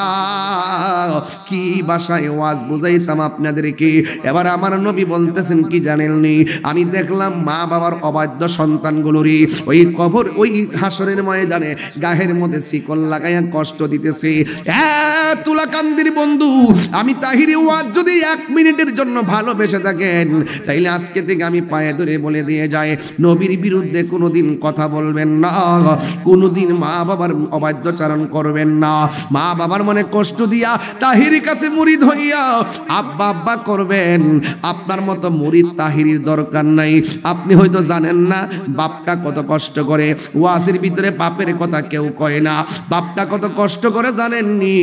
কি ভাষায় ওয়াজ বুঝাইতাম আপনাদেরকে। এবার আমার নবী বলতেছেন কি জানেননি? আমি দেখলাম মা বাবার অবাধ্য সন্তানগুলোরই ওই কবর, ওই হাসরের ময়দানে গায়ের মধ্যে শিকল লাগাইয়া কষ্ট দিতেছে। তুলাকান্দির বন্ধু, আমি তাহিরি ওয়াজ যদি 1 মিনিটের জন্য ভালোবেসে থাকেন, তাইলে আজকে থেকে আমি পায়ে ধরে বলে দিয়ে যাই, নবীর বিরুদ্ধে কোনোদিন কথা বলবেন না, কোনোদিন মা বাবার অবাধ্যচারণ করবেন না। মা বাবার মনে কষ্ট দিয়া তাহিরির কাছে মুরিদ হইয়া আব্বা আব্বা করবেন। আপনার মতো মুরিদ তাহিরির দরকার নাই। আপনি হয়তো জানেন না বাপটা কত কষ্ট করে। ওয়াজের ভিতরে বাপের কথা কেউ কয় না। বাপটা কত কষ্ট করে জানেননি?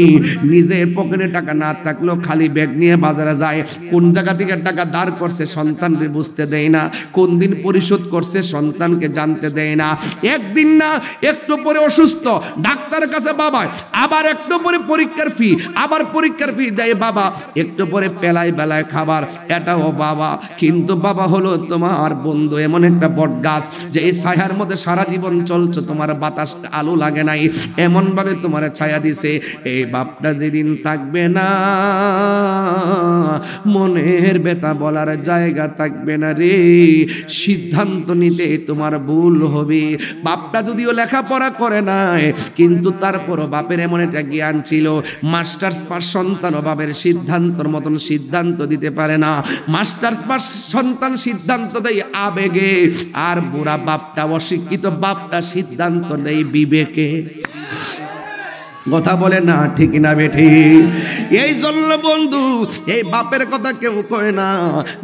নিজের পকেটে টাকা না থাকলেও খালি ব্যাগ নিয়ে বাজারে যায়। কোন জায়গা থেকে টাকা ধার করছে সন্তানকে বুঝতে দেয় না, কোন দিন পরিশোধ করছে সন্তানকে জানতে দেয় না। একদিন না একটু পরে অসুস্থ, ডাক্তারের কাছে বাবা, আবার একটু পরে পরীক্ষার ফি, আবার পরীক্ষার ফি দেয় বাবা, একটু পরে পেলায় বেলায় খাবার, এটাও বাবা। কিন্তু বাবা হলো তোমার বন্ধু, এমন একটা বট গাছ যে এই ছায়ার মধ্যে সারা জীবন চলছো, তোমার বাতাস আলো লাগে নাই, এমন ভাবে তোমার ছায়া দিছে। এই বাপটা যেদিন থাকবে না, মনের ব্যথা বলার জায়গা থাকবে না রে। সিদ্ধান্ত নিতে তোমার ভুল হবে। বাপটা যদিও লেখাপড়া করে নাই, কিন্তু তারপরও বাপের এমন একটা জ্ঞান ছিল, মাস্টার্স পাস সন্তানও বাপের সিদ্ধান্তর মতন সিদ্ধান্ত দিতে পারে না। মাস্টার্স পাস সন্তান সিদ্ধান্ত দেয় আবেগে, আর বুড়া বাপটা, অশিক্ষিত বাপটা সিদ্ধান্ত নেই বিবেকে। কথা বলে না ঠিক না বেঠি? এই জন্য বন্ধু, এই বাপের কথা কেউ কয় না।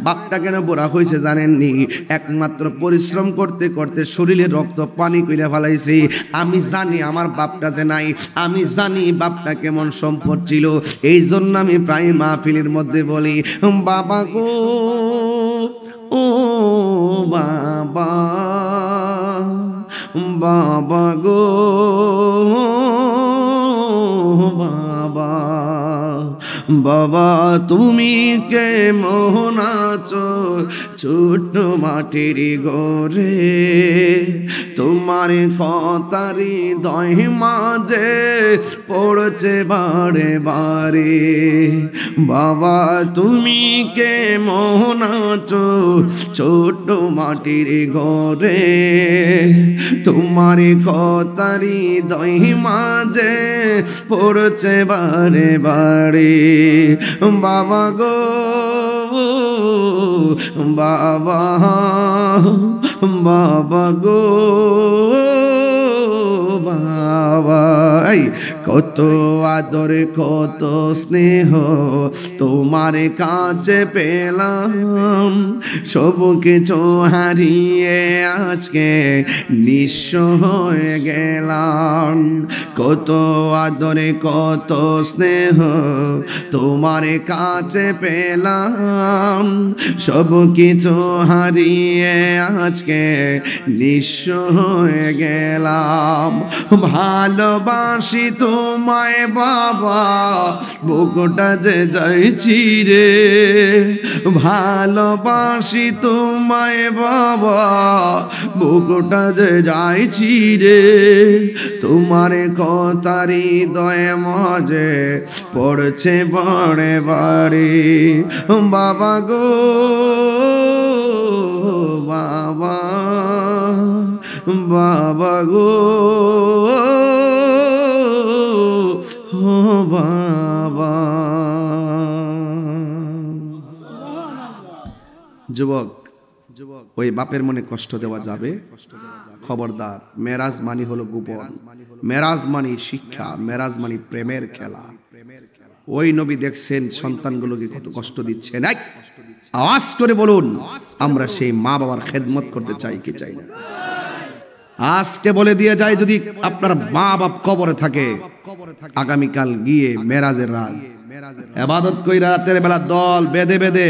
বাপটা কেন বুড়া হয়েছে জানেননি? একমাত্র পরিশ্রম করতে করতে শরীরে রক্ত পানি কইরা ফেলাইছে। আমি জানি আমার বাপটা যে নাই, আমি জানি বাপটা কেমন সম্পদ ছিল। এই জন্য আমি প্রায় মাহফিলের মধ্যে বলি, বাবা গো, ও ও বাবা বাবা গো বাবা বাবা তুমি কে মোহন আছো ছোট মাটির ঘরে তোমার কথারি দয় মাঝে পড়ছে বারে বারে বাবা তুমি কে মোহন আছো ছোট মাটির ঘরে তোমার কথারি দয় মাঝে পড়ছে বারে বারে বাবা গো বাবা বাবা গো বাবা কত আদর কত স্নেহ তোমার কাছে পেলাম সব কিছু হারিয়ে আজকে নিঃস্ব হয়ে গেলাম কত আদর কত স্নেহ তোমার কাছে পেলাম সব কিছু হারিয়ে আজকে নিঃস্ব হয়ে গেলাম ভালোবাসি তোমায় বাবা বুকটা যে যাইছি রে ভালোবাসি তোমায় বাবা বুকটা যে যাইছি রে তোমার কথারি দয়ে মাঝে পড়ছে বারে বারে বাবা গো বাবা বাবা গো ও বাবা যুবক ওই বাপের মনে কষ্ট দেওয়া যাবে খবরদার মেরাজ মানি হলো গোপন মেরাজ মানি শিক্ষা মেরাজ মানি প্রেমের খেলা ওই নবী দেখছেন সন্তানগুলোকে কত কষ্ট দিচ্ছে না আওয়াজ করে বলুন আমরা সেই মা বাবার খেদমত করতে চাই কি চাই না আজকে বলে দিয়ে যায় যদি আপনার মা বাপ কবরে থাকে আগামীকাল গিয়ে মেরাজের রাত ইবাদত কইরা রাতের বেলা দল বেঁধে বেঁধে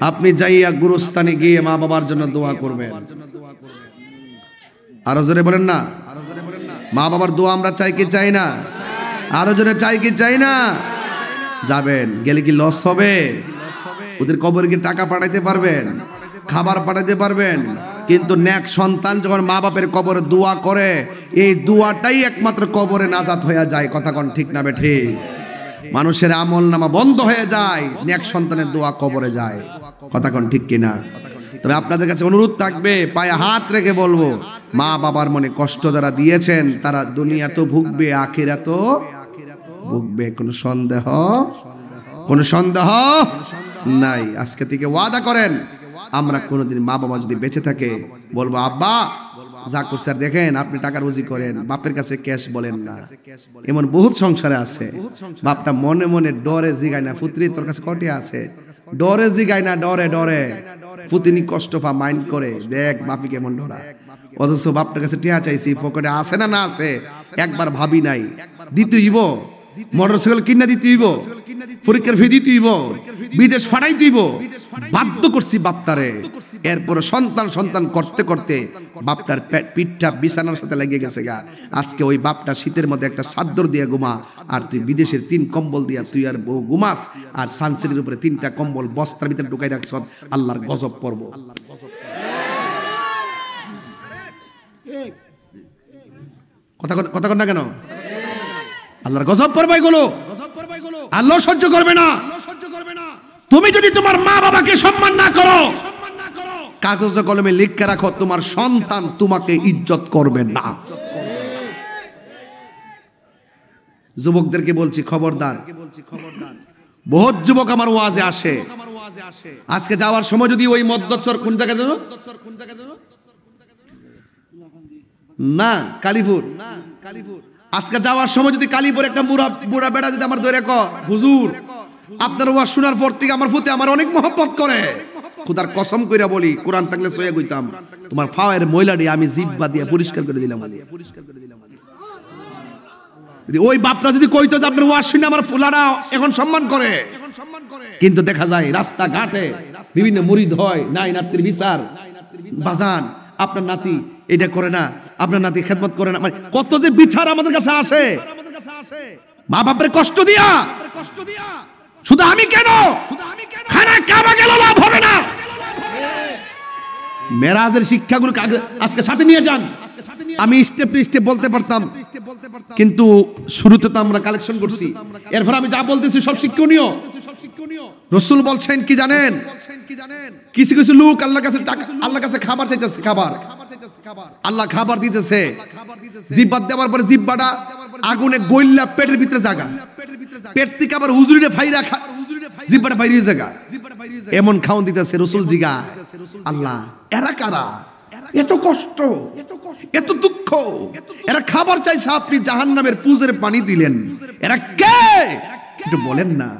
আপনি যাইয়া গুরুস্থানে গিয়ে মা বাবার জন্য দোয়া করবেন আরো জোরে বলেন না মা বাবার দোয়া আমরা চাই কি চাই না আরো জোরে চাই কি চাই না যাবেন গেলে কি লস হবে ওদের কবরে কি টাকা পাঠাইতে পারবেন খাবার পাঠাইতে পারবেন কিন্তু নেক সন্তান যখন মা বাপের কবরে দোয়া করে এই দোয়াটাই একমাত্র কবরে নাজাত হয়ে যায় কথা কোন ঠিক না বেঠি মানুষের আমল নামা বন্ধ হয়ে যায় নেক সন্তানের দোয়া কবরে যায় কথা কোন ঠিক কিনা তবে আপনাদের কাছে অনুরোধ থাকবে পায়ে হাত রেখে বলবো মা বাবার মনে কষ্ট যারা দিয়েছেন তারা দুনিয়া তো ভুগবে আখিরাতও ভুগবে কোনো সন্দেহ নাই আজকে থেকে ওয়াদা করেন আমরা কোনোদিন মা বাবা যদি বেঁচে থাকে বলবো আব্বা যা করছে দেখেন আপনি টাকা রুজি করেন বাপের কাছে ক্যাশ বলেন না এমন বহুত সংসারে আছে বাপটা মনে মনে ডরে জিগায় না পুত্রী তোর কাছে কটি আছে ডরে জিগায় না ডরে পুতিনি কষ্ট পা মাইন্ড করে দেখ বাপি কেমন ডরা অথচ বাপটার কাছে টিয়া চাইছি পকেটে আছে না আছে একবার ভাবি নাই দিতেইব মোটরসাইকেল কিনা দিতেইব পরীক্ষার ফি দিতেইব বিদেশ ফাটাই দিব বাধ্য করছি বাপটারে এরপর সন্তান করতে করতে বাপটার পিঠটা বিছানার সাথে লেগে গেছে গা আজকে ওই বাপটা শীতের মধ্যে একটা চাদর দিয়ে ঘুমা আর তুই বিদেশের 3 কম্বল দিয়া তুই আর বউ ঘুমাস আর সানসেটের উপরে 3টা কম্বল বস্তার ভিতরে ঢুকাই রাখছ আল্লাহর গজব পড়ব কথা না কেন আল্লাহর গজব পড়বে এগুলো আল্লাহ সহ্য করবে না তুমি যদি তোমার মা বাবাকে সম্মান না করো কাগজে কলমে লিখে রাখো তোমার সন্তান তোমাকে ইজ্জত করবে না যুবকদেরকে বলছি খবরদার বহুত যুবক আমার ওয়াজে আসে আজকে যাওয়ার সময় যদি ওই মধ্যচর কোন জায়গা জানো না কালীপুর আজকে যাওয়ার সময় যদি কালীপুর একটা বুড়া বেড়া যদি আমার ধরে কয় হুজুর আপনার ওয়াজ শোনার পর থেকে আমার প্রতি আমার অনেক মহব্বত করে খুদার কসম কইরা বলি কোরআন থাকলে সইয়া কইতাম তোমার ফাওয়ের ময়লাটি আমি জিহ্বা দিয়ে পরিষ্কার করে দিলাম ওই বাপটা যদি কইতো যে আপনার ওয়াজ শুনে আমার ফুলারা এখন সম্মান করে কিন্তু দেখা যায় রাস্তাঘাটে বিভিন্ন মুরিদ হয়, নাই নাতির বিচার, বাজান আপনার নাতি এটা করে না, আপনার নাতি খেদমত করে না, মানে কত যে বিচার আমাদের কাছে আসে মা বাপের কষ্ট দিয়া। শুধু আমি কেন, খানা কাবা গেল লাভ হবে না। মেরাজের শিক্ষাগুলো আজকে সাথে নিয়ে যান। আমি স্টেপ টু স্টেপ বলতে পারতাম, কিন্তু শুরুতে তো আমরা কালেকশন করছি, এরপর আমি যা বলতেছি সব শিক্ষণীয়। রাসূল বলছেন কি জানেন, কিছু কিছু লোক আল্লাহর কাছে খাবার চাইতেছে, খাবার আল্লাহ খাবার দিতেছে, জিহ্বা দেওয়ার পরে জিহ্বাটা আগুনে গইল্লা পেটের ভিতরে জায়গা, পেট থেকে আবার হুজুরিরে ফাইরা জিহ্বাটা বাইরে জায়গা, এমন খাওন দিতেছে। রাসূল জিগা, আল্লাহ এরা কারা, এত কষ্ট, এত দুঃখ, এরা খাবার চাইছে, আপনি জাহান্নামের পুজের পানি দিলেন, এরা কে একটু বলেন না।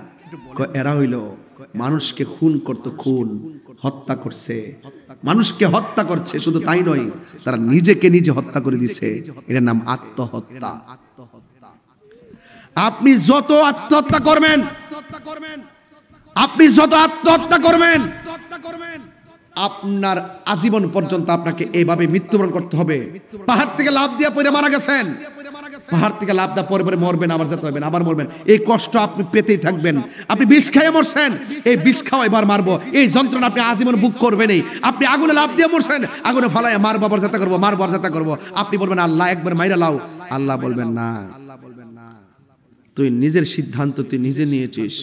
এরা হইল মানুষকে খুন করতে, খুন হত্যা করছে, মানুষকে হত্যা করছে, শুধু তাই নয় তারা নিজেকে নিজে হত্যা করে দিছে, এটার নাম আত্মহত্যা। আপনি যত আত্মহত্যা করবেন, আপনি যত আত্মহত্যা করবেন, আপনার আজীবন পর্যন্ত আপনাকে এইভাবে মৃত্যুবরণ করতে হবে। পাহাড় থেকে লাফ দিয়ে পড়ে মারা গেছেন, পাহাড় থেকে লাফ দেওয়া পরে মরবেন, আবার যেতে হবে, আবার মরবেন, এই কষ্ট আপনি পেতেই থাকবেন। আপনি বিষ খেয়ে মরছেন, এই বিষ খাওয়া এবার মারবো, এই যন্ত্রণা আপনি আজীবন বুক করবেনই। আপনি আগুনে লাফ দিয়ে মরছেন, আগুনে ফালায় মারবো, আবার যেতে করবো, মারবো আর যেতে করবো। আপনি বলবেন আল্লাহ একবার মাইরা লাও, আল্লাহ বলবেন না, তুই নিজের সিদ্ধান্ত তুই নিজে নিয়েছিস,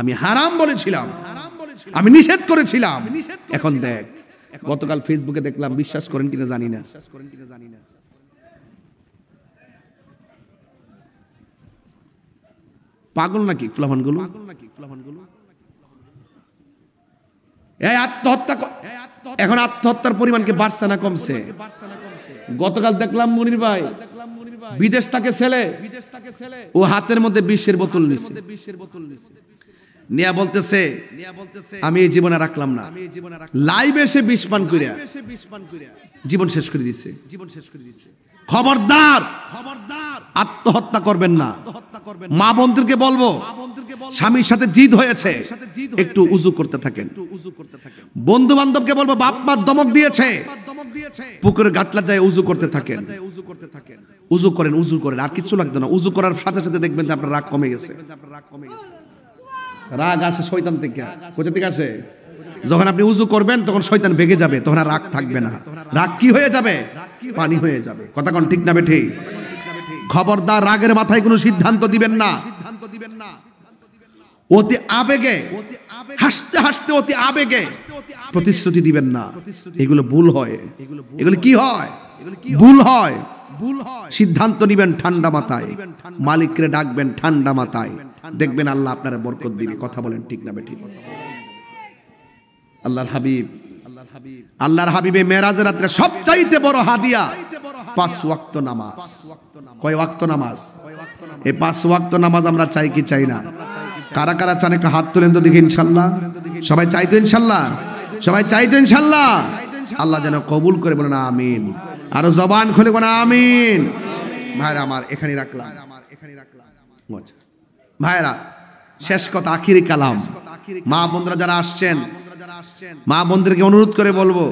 আমি হারাম বলেছিলাম, আমি নিষেধ করেছিলাম। এখন দেখ, গতকাল ফেসবুকে দেখলাম, বিশ্বাস করেন কিনা জানি না, পাগল নাকি ফুলাফানগুলো, এই আত্মহত্যা, এখন আত্মহত্যার পরিমাণ কি বাড়ছে না কমছে? গতকাল দেখলাম মনির ভাই বিদেশ থেকে ছেলে, ও হাতের মধ্যে বিষের বোতল নিছে, নিয়া বলতেছে আমি এই জীবনে রাখলাম না, লাইভে এসে বিষ পান করিয়া জীবন শেষ করে দিছে। খবরদার, আত্মহত্যা করবেন না। মা বোনদেরকে বলবো, স্বামীর সাথে জিদ হয়েছে, একটু উজু করতে থাকেন। বন্ধু বান্ধবকে বলবো, বাপ মা ধমক দিয়েছে, পুকুরের গাটলা যায় উজু করতে থাকেন। উজু করেন, উজু করেন, আর কিছু লাগবে না। উজু করার সাথে সাথে দেখবেন যে আপনার রাগ কমে গেছে। রাগ আসে শয়তান থেকে, কোথা থেকে আসে? যখন আপনি উজু করবেন তখন শয়তান ভেগে যাবে, তখন আর রাগ থাকবে না। রাগ কি হয়ে যাবে? পানি হয়ে যাবে। কথা কোন ঠিক না বেঠি? খবরদার, রাগের মাথায় কোনো সিদ্ধান্ত দিবেন না। অতি আবেগে, হাসতে হাসতে অতি আবেগে প্রতিশ্রুতি দিবেন না। এগুলো ভুল হয়। এগুলো কি হয়? ভুল হয়। সিদ্ধান্ত নিবেন ঠান্ডা মাথায়, মালিককে ডাকবেন ঠান্ডা মাথায়, দেখবেন আল্লাহ আপনার বরকত দিবে। কথা বলেন ঠিক না বেঠি? আল্লাহর হাবিবে মেরাজের রাতে সবচাইতে বড় হাদিয়া 5 ওয়াক্ত নামাজ। কয় ওয়াক্ত নামাজ? এই 5 ওয়াক্ত নামাজ আমরা চাই কি চাই না? কারা কারা চান একটা হাত তুলেন তো দেখি। ইনশাআল্লাহ সবাই চাই তো? ইনশাআল্লাহ সবাই চাই তো? ইনশাআল্লাহ আল্লাহ যেন কবুল করে, বলেন আমিন। আরো জবান খুলে বলেন আমিন। ভাইরা আমার, এখানে রাখলাম ভাইরা, শেষ কথা, আখিরি কালাম। মা বোনরা যারা আসছেন, মা বোনদেরকে অনুরোধ করে বলবো,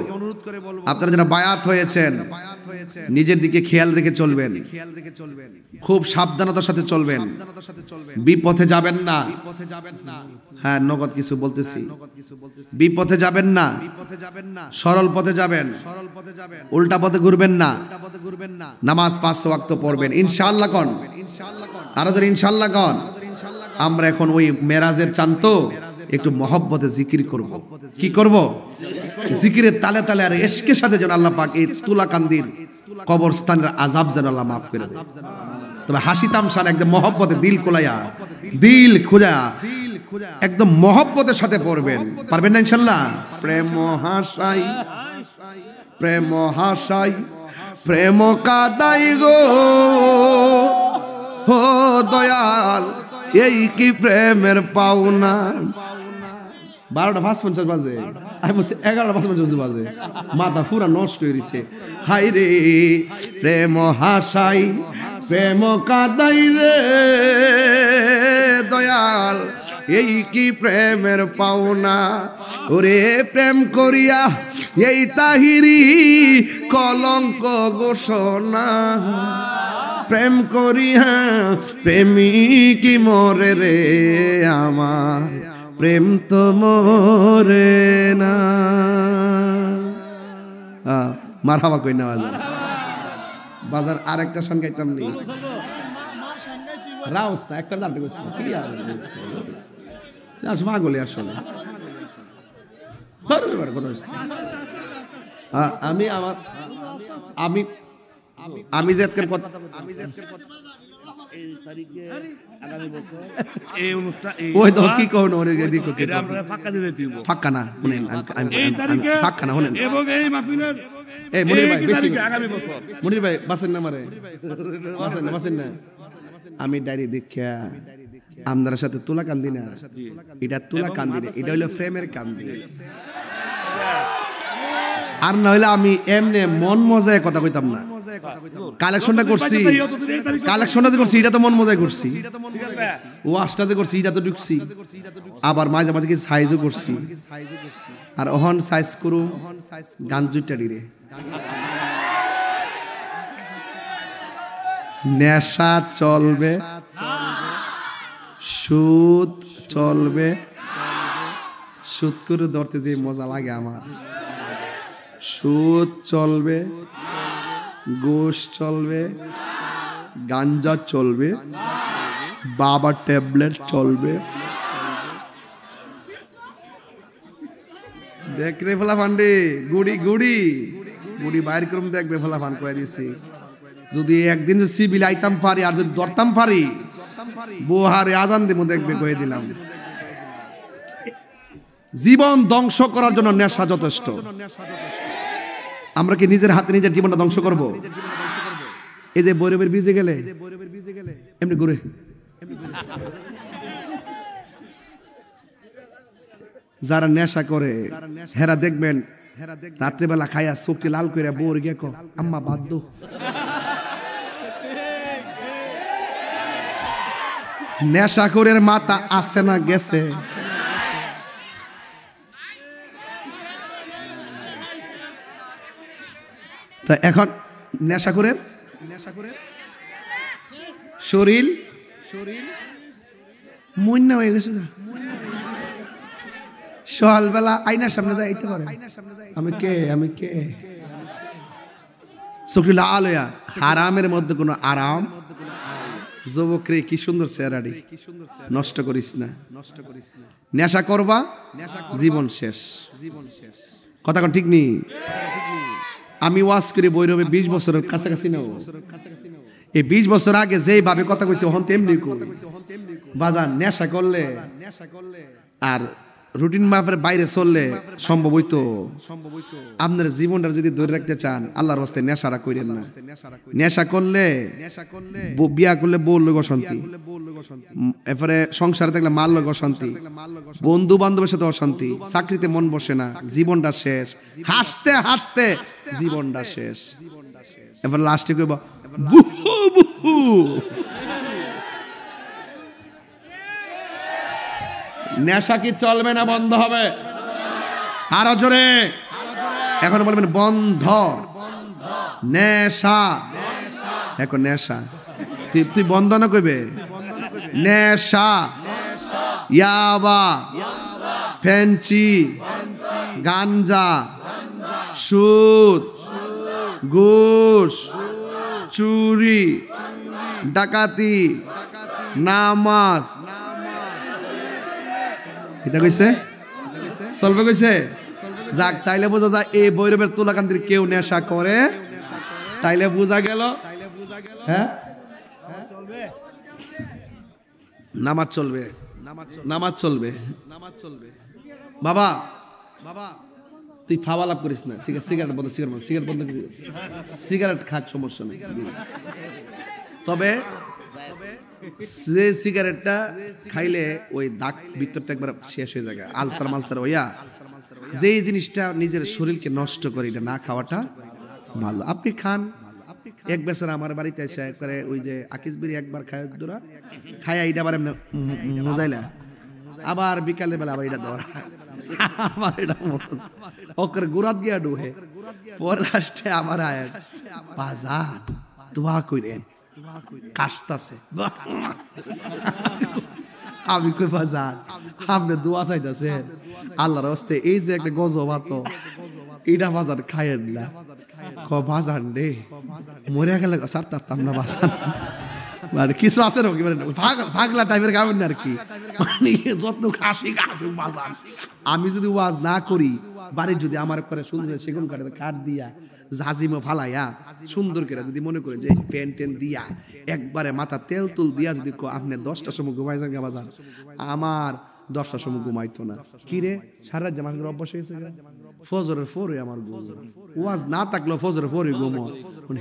আপনারা যারা বায়াত হয়েছেন নিজের দিকে খেয়াল রেখে চলবেন, খুব সাবধানতার সাথে চলবেন, বিপথে যাবেন না। হ্যাঁ, নগদ কিছু বলতেছি, বিপথে যাবেন না, সরল পথে যাবেন, উল্টা পথে ঘুরবেন না। নামাজ 5 ওয়াক্ত পড়বেন ইনশাআল্লাহ। কোন আরো ধরে ইনশাআল্লাহ কোন? আমরা এখন ওই মেরাজের চান তো একটু মহব্বতে জিকির করব। কি করব? জিকিরের তালে তালে আর ইশকের সাথে যেন আল্লাহ পাক এই তুলাকান্দির কবরস্থানের আযাব যেন আল্লাহ মাফ করে দেয়। তবে হাসি তামশান একদম মহব্বতে, দিল কোলায়া, দিল খুঁজা একদম মহব্বতের সাথে পড়বেন। পারবেন না ইনশাআল্লাহ? প্রেম হাসাই, প্রেম হাসাই, প্রেম কাদাই গো ও দয়াল, এই কি প্রেমের পাওনা। 12:55 বাজে, আমি বলছি 11:55 বাজে, মাথা পুরা নষ্ট হয়ে গেছে। হাই রে প্রেম হাসাই, প্রেম কাদাই রে দয়াল, এই কি প্রেমের পাওনা ওরে প্রেম করিয়া এই তাহিরি কলঙ্ক ঘোষণা প্রেম করিয়া প্রেমিকি মরে রে আমার প্রেম তো মরে না মারহাবা কই না বাজার আরেকটা সঙ্গ গাইতাম নি রাউস না একটা জানতে কইছ না কি আর চাষ মাগলে আসলে আমি আমার আমি আমি জেতকের কথা এই তারিখে আগামী বছর এই অনুষ্ঠান ওই তো কি কোন ওরে এদিক কে এটা আমরা ফাঁকা দিতে দিব ফাঁকা না শুনেন এই তারিখে ফাঁকা না শুনেন এবং এই মাহফিলের এই মনির ভাই বেশি আগামী বছর মনির ভাই বাসেন না মারে বাসেন না আমি ডাইরি দেখা আমদারের সাথে তুলা কান্দি না এটা তুলা কান্দি না এটা হলো ফ্রেমের কান্দি আর না হইলে আমি এমনে মন মজায় কথা কইতাম না কালেকশনটা করছি এটা তো মন মজায় করছি ওয়াশটা যে করছি এটা তো ঢুকছি আবার মাঝে মাঝে কিছু সাইজও করছি আর ওহন সাইজ করু গান জুইটা ডিরে নেশা চলবে সুদ চলবে সুদ করে ধরতে যে মজা লাগে আমার সুদ চলবে গোশ চলবে গাঞ্জা চলবে বাবা ট্যাবলেট চলবে দেখ রে ফলা ফান্ডে গুড়ি গুড়ি গুড়ি বাইর করম দেখবে ফলা ফান কয়ে দিয়েছি যদি একদিন সিবিল আইতাম পারি আর যদি ধরতাম পারি বোহারে আজান দেবো দেখবে কয়ে দিলাম জীবন ধ্বংস করার জন্য নেশা যথেষ্ট আমরা কি নিজের হাতে নিজের জীবনটা ধ্বংস করব এই যে বৈরবের ব্রিজে গেলে এমনি ঘুরে যারা নেশা করে হেরা দেখবেন রাত্রেবেলা খাইয়া চোখটি লাল করে বোর গিয়ে আম্মা বাধ্য নেশা করে মাথা আসে না গেছে তা এখন নেশা করে শরীর মন্যা হয়ে গেছে সকালবেলা আয়নার সামনে যাইতে পারে আমি কে চোখটি লাল হইয়া হারামের মধ্যে কোনো আরাম যুবক রে কি সুন্দর চেহারাটি নষ্ট করিস না নেশা করবা জীবন শেষ কথা কোন ঠিক নেই আমি ওয়াজ করি বৈরবে 20 বছরের কাছাকাছি নাও এই 20 বছর আগে যেই ভাবে কথা কইছে হন তেমনি বাজার নেশা করলে আর রুটিন মাফের বাইরে চললে সম্ভব হইতো আপনার জীবনটা যদি ধরে রাখতে চান আল্লাহর রাস্তায় নেশারা কইরেন না নেশা করলে বিয়া করলে বউ লোক অশান্তি এরপরে সংসারে থাকলে মাল লোক অশান্তি বন্ধু বান্ধবের সাথে অশান্তি চাকরিতে মন বসে না জীবনটা শেষ হাসতে হাসতে জীবনটা শেষ এবার লাস্টে কইব বুহু বুহু নেশা কি চলবে না বন্ধ হবে আরো জোরে এখন বলবেন বন্ধ নেশা এখন নেশা তুই বন্ধ না কইবে নেশা ইয়াবা ফেন্সি গাঞ্জা সুদ ঘুষ চুরি ডাকাতি নামাজ এটা কইছে চলবে কইছে যাক তাইলে বোঝা যায় এই বৈরবের তুলাকান্দির কেউ নেশা করে তাইলে বোঝা গেল হ্যাঁ নামাজ চলবে নামাজ চলবে বাবা তুই ফাওয়া লাভ করিস না সিগারেট বন্ধ সিগারেট বন্ধ সিগারেট খাক সমস্যা নেই তবে যে সিগারেটটা খাইলে ওই দাগ ভিতরটা একবার শেষ হয়ে যায় আলসার মালসার হইয়া যেই জিনিসটা নিজের শরীরকে নষ্ট করে এটা না খাওয়াটা ভালো আপনি খান এক বেচারা আমার বাড়িতে এসে একবারে ওই যে আকিস বিড়ি একবার খায় দোরা খায়া এইটা আবার মজাইলা আবার বিকালে বেলা আবার এটা দৌড়া আবার এটা ওকে গুরাত গিয়া ডুহে পরে লাস্টে আবার আয় বাজার দোয়া কইরেন কাশতাছে আমি কই বাজার আপনি দোয়া চাইতাছে আল্লাহর হস্তে এই যে একটা গজব আতো এটা বাজার খায়েন না ক বাজার রে মরে গেলে সারতাম না বাজার মানে কিছু আছে নাকি মানে পাগলা টাইপের গাবেন না আর কি মানে যত খাসি খাসুক বাজার আমি যদি ওয়াজ না করি বাড়ির যদি আমার করে সুন্দর সেগুন কাঠের কাঠ দিয়া জাজিমো ফালাইয়া সুন্দর করে যদি মনে করেন যে পেন টেন দিয়া একবারে মাথা তেল তুল দিয়া যদি আপনি 10টার সময় ঘুমাই যান বাজার আমার 10টার সময় ঘুমাইতো না কি রে সারা রাত জামার অভ্যাস হয়েছে ফজরের পরে আমার ঘুম ওয়াজ না থাকলো ফজরের পরে ঘুম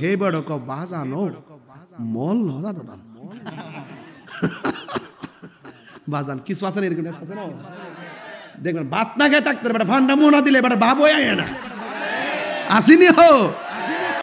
হে বড় ক বাজানো মল হলা দাদা বাজান কিছু আছে না এরকম আছে না দেখবেন ভাত না খেয়ে থাকতে পারে ফান্ডা মোনা দিলে এবার বাবু আয় না আসিনি হো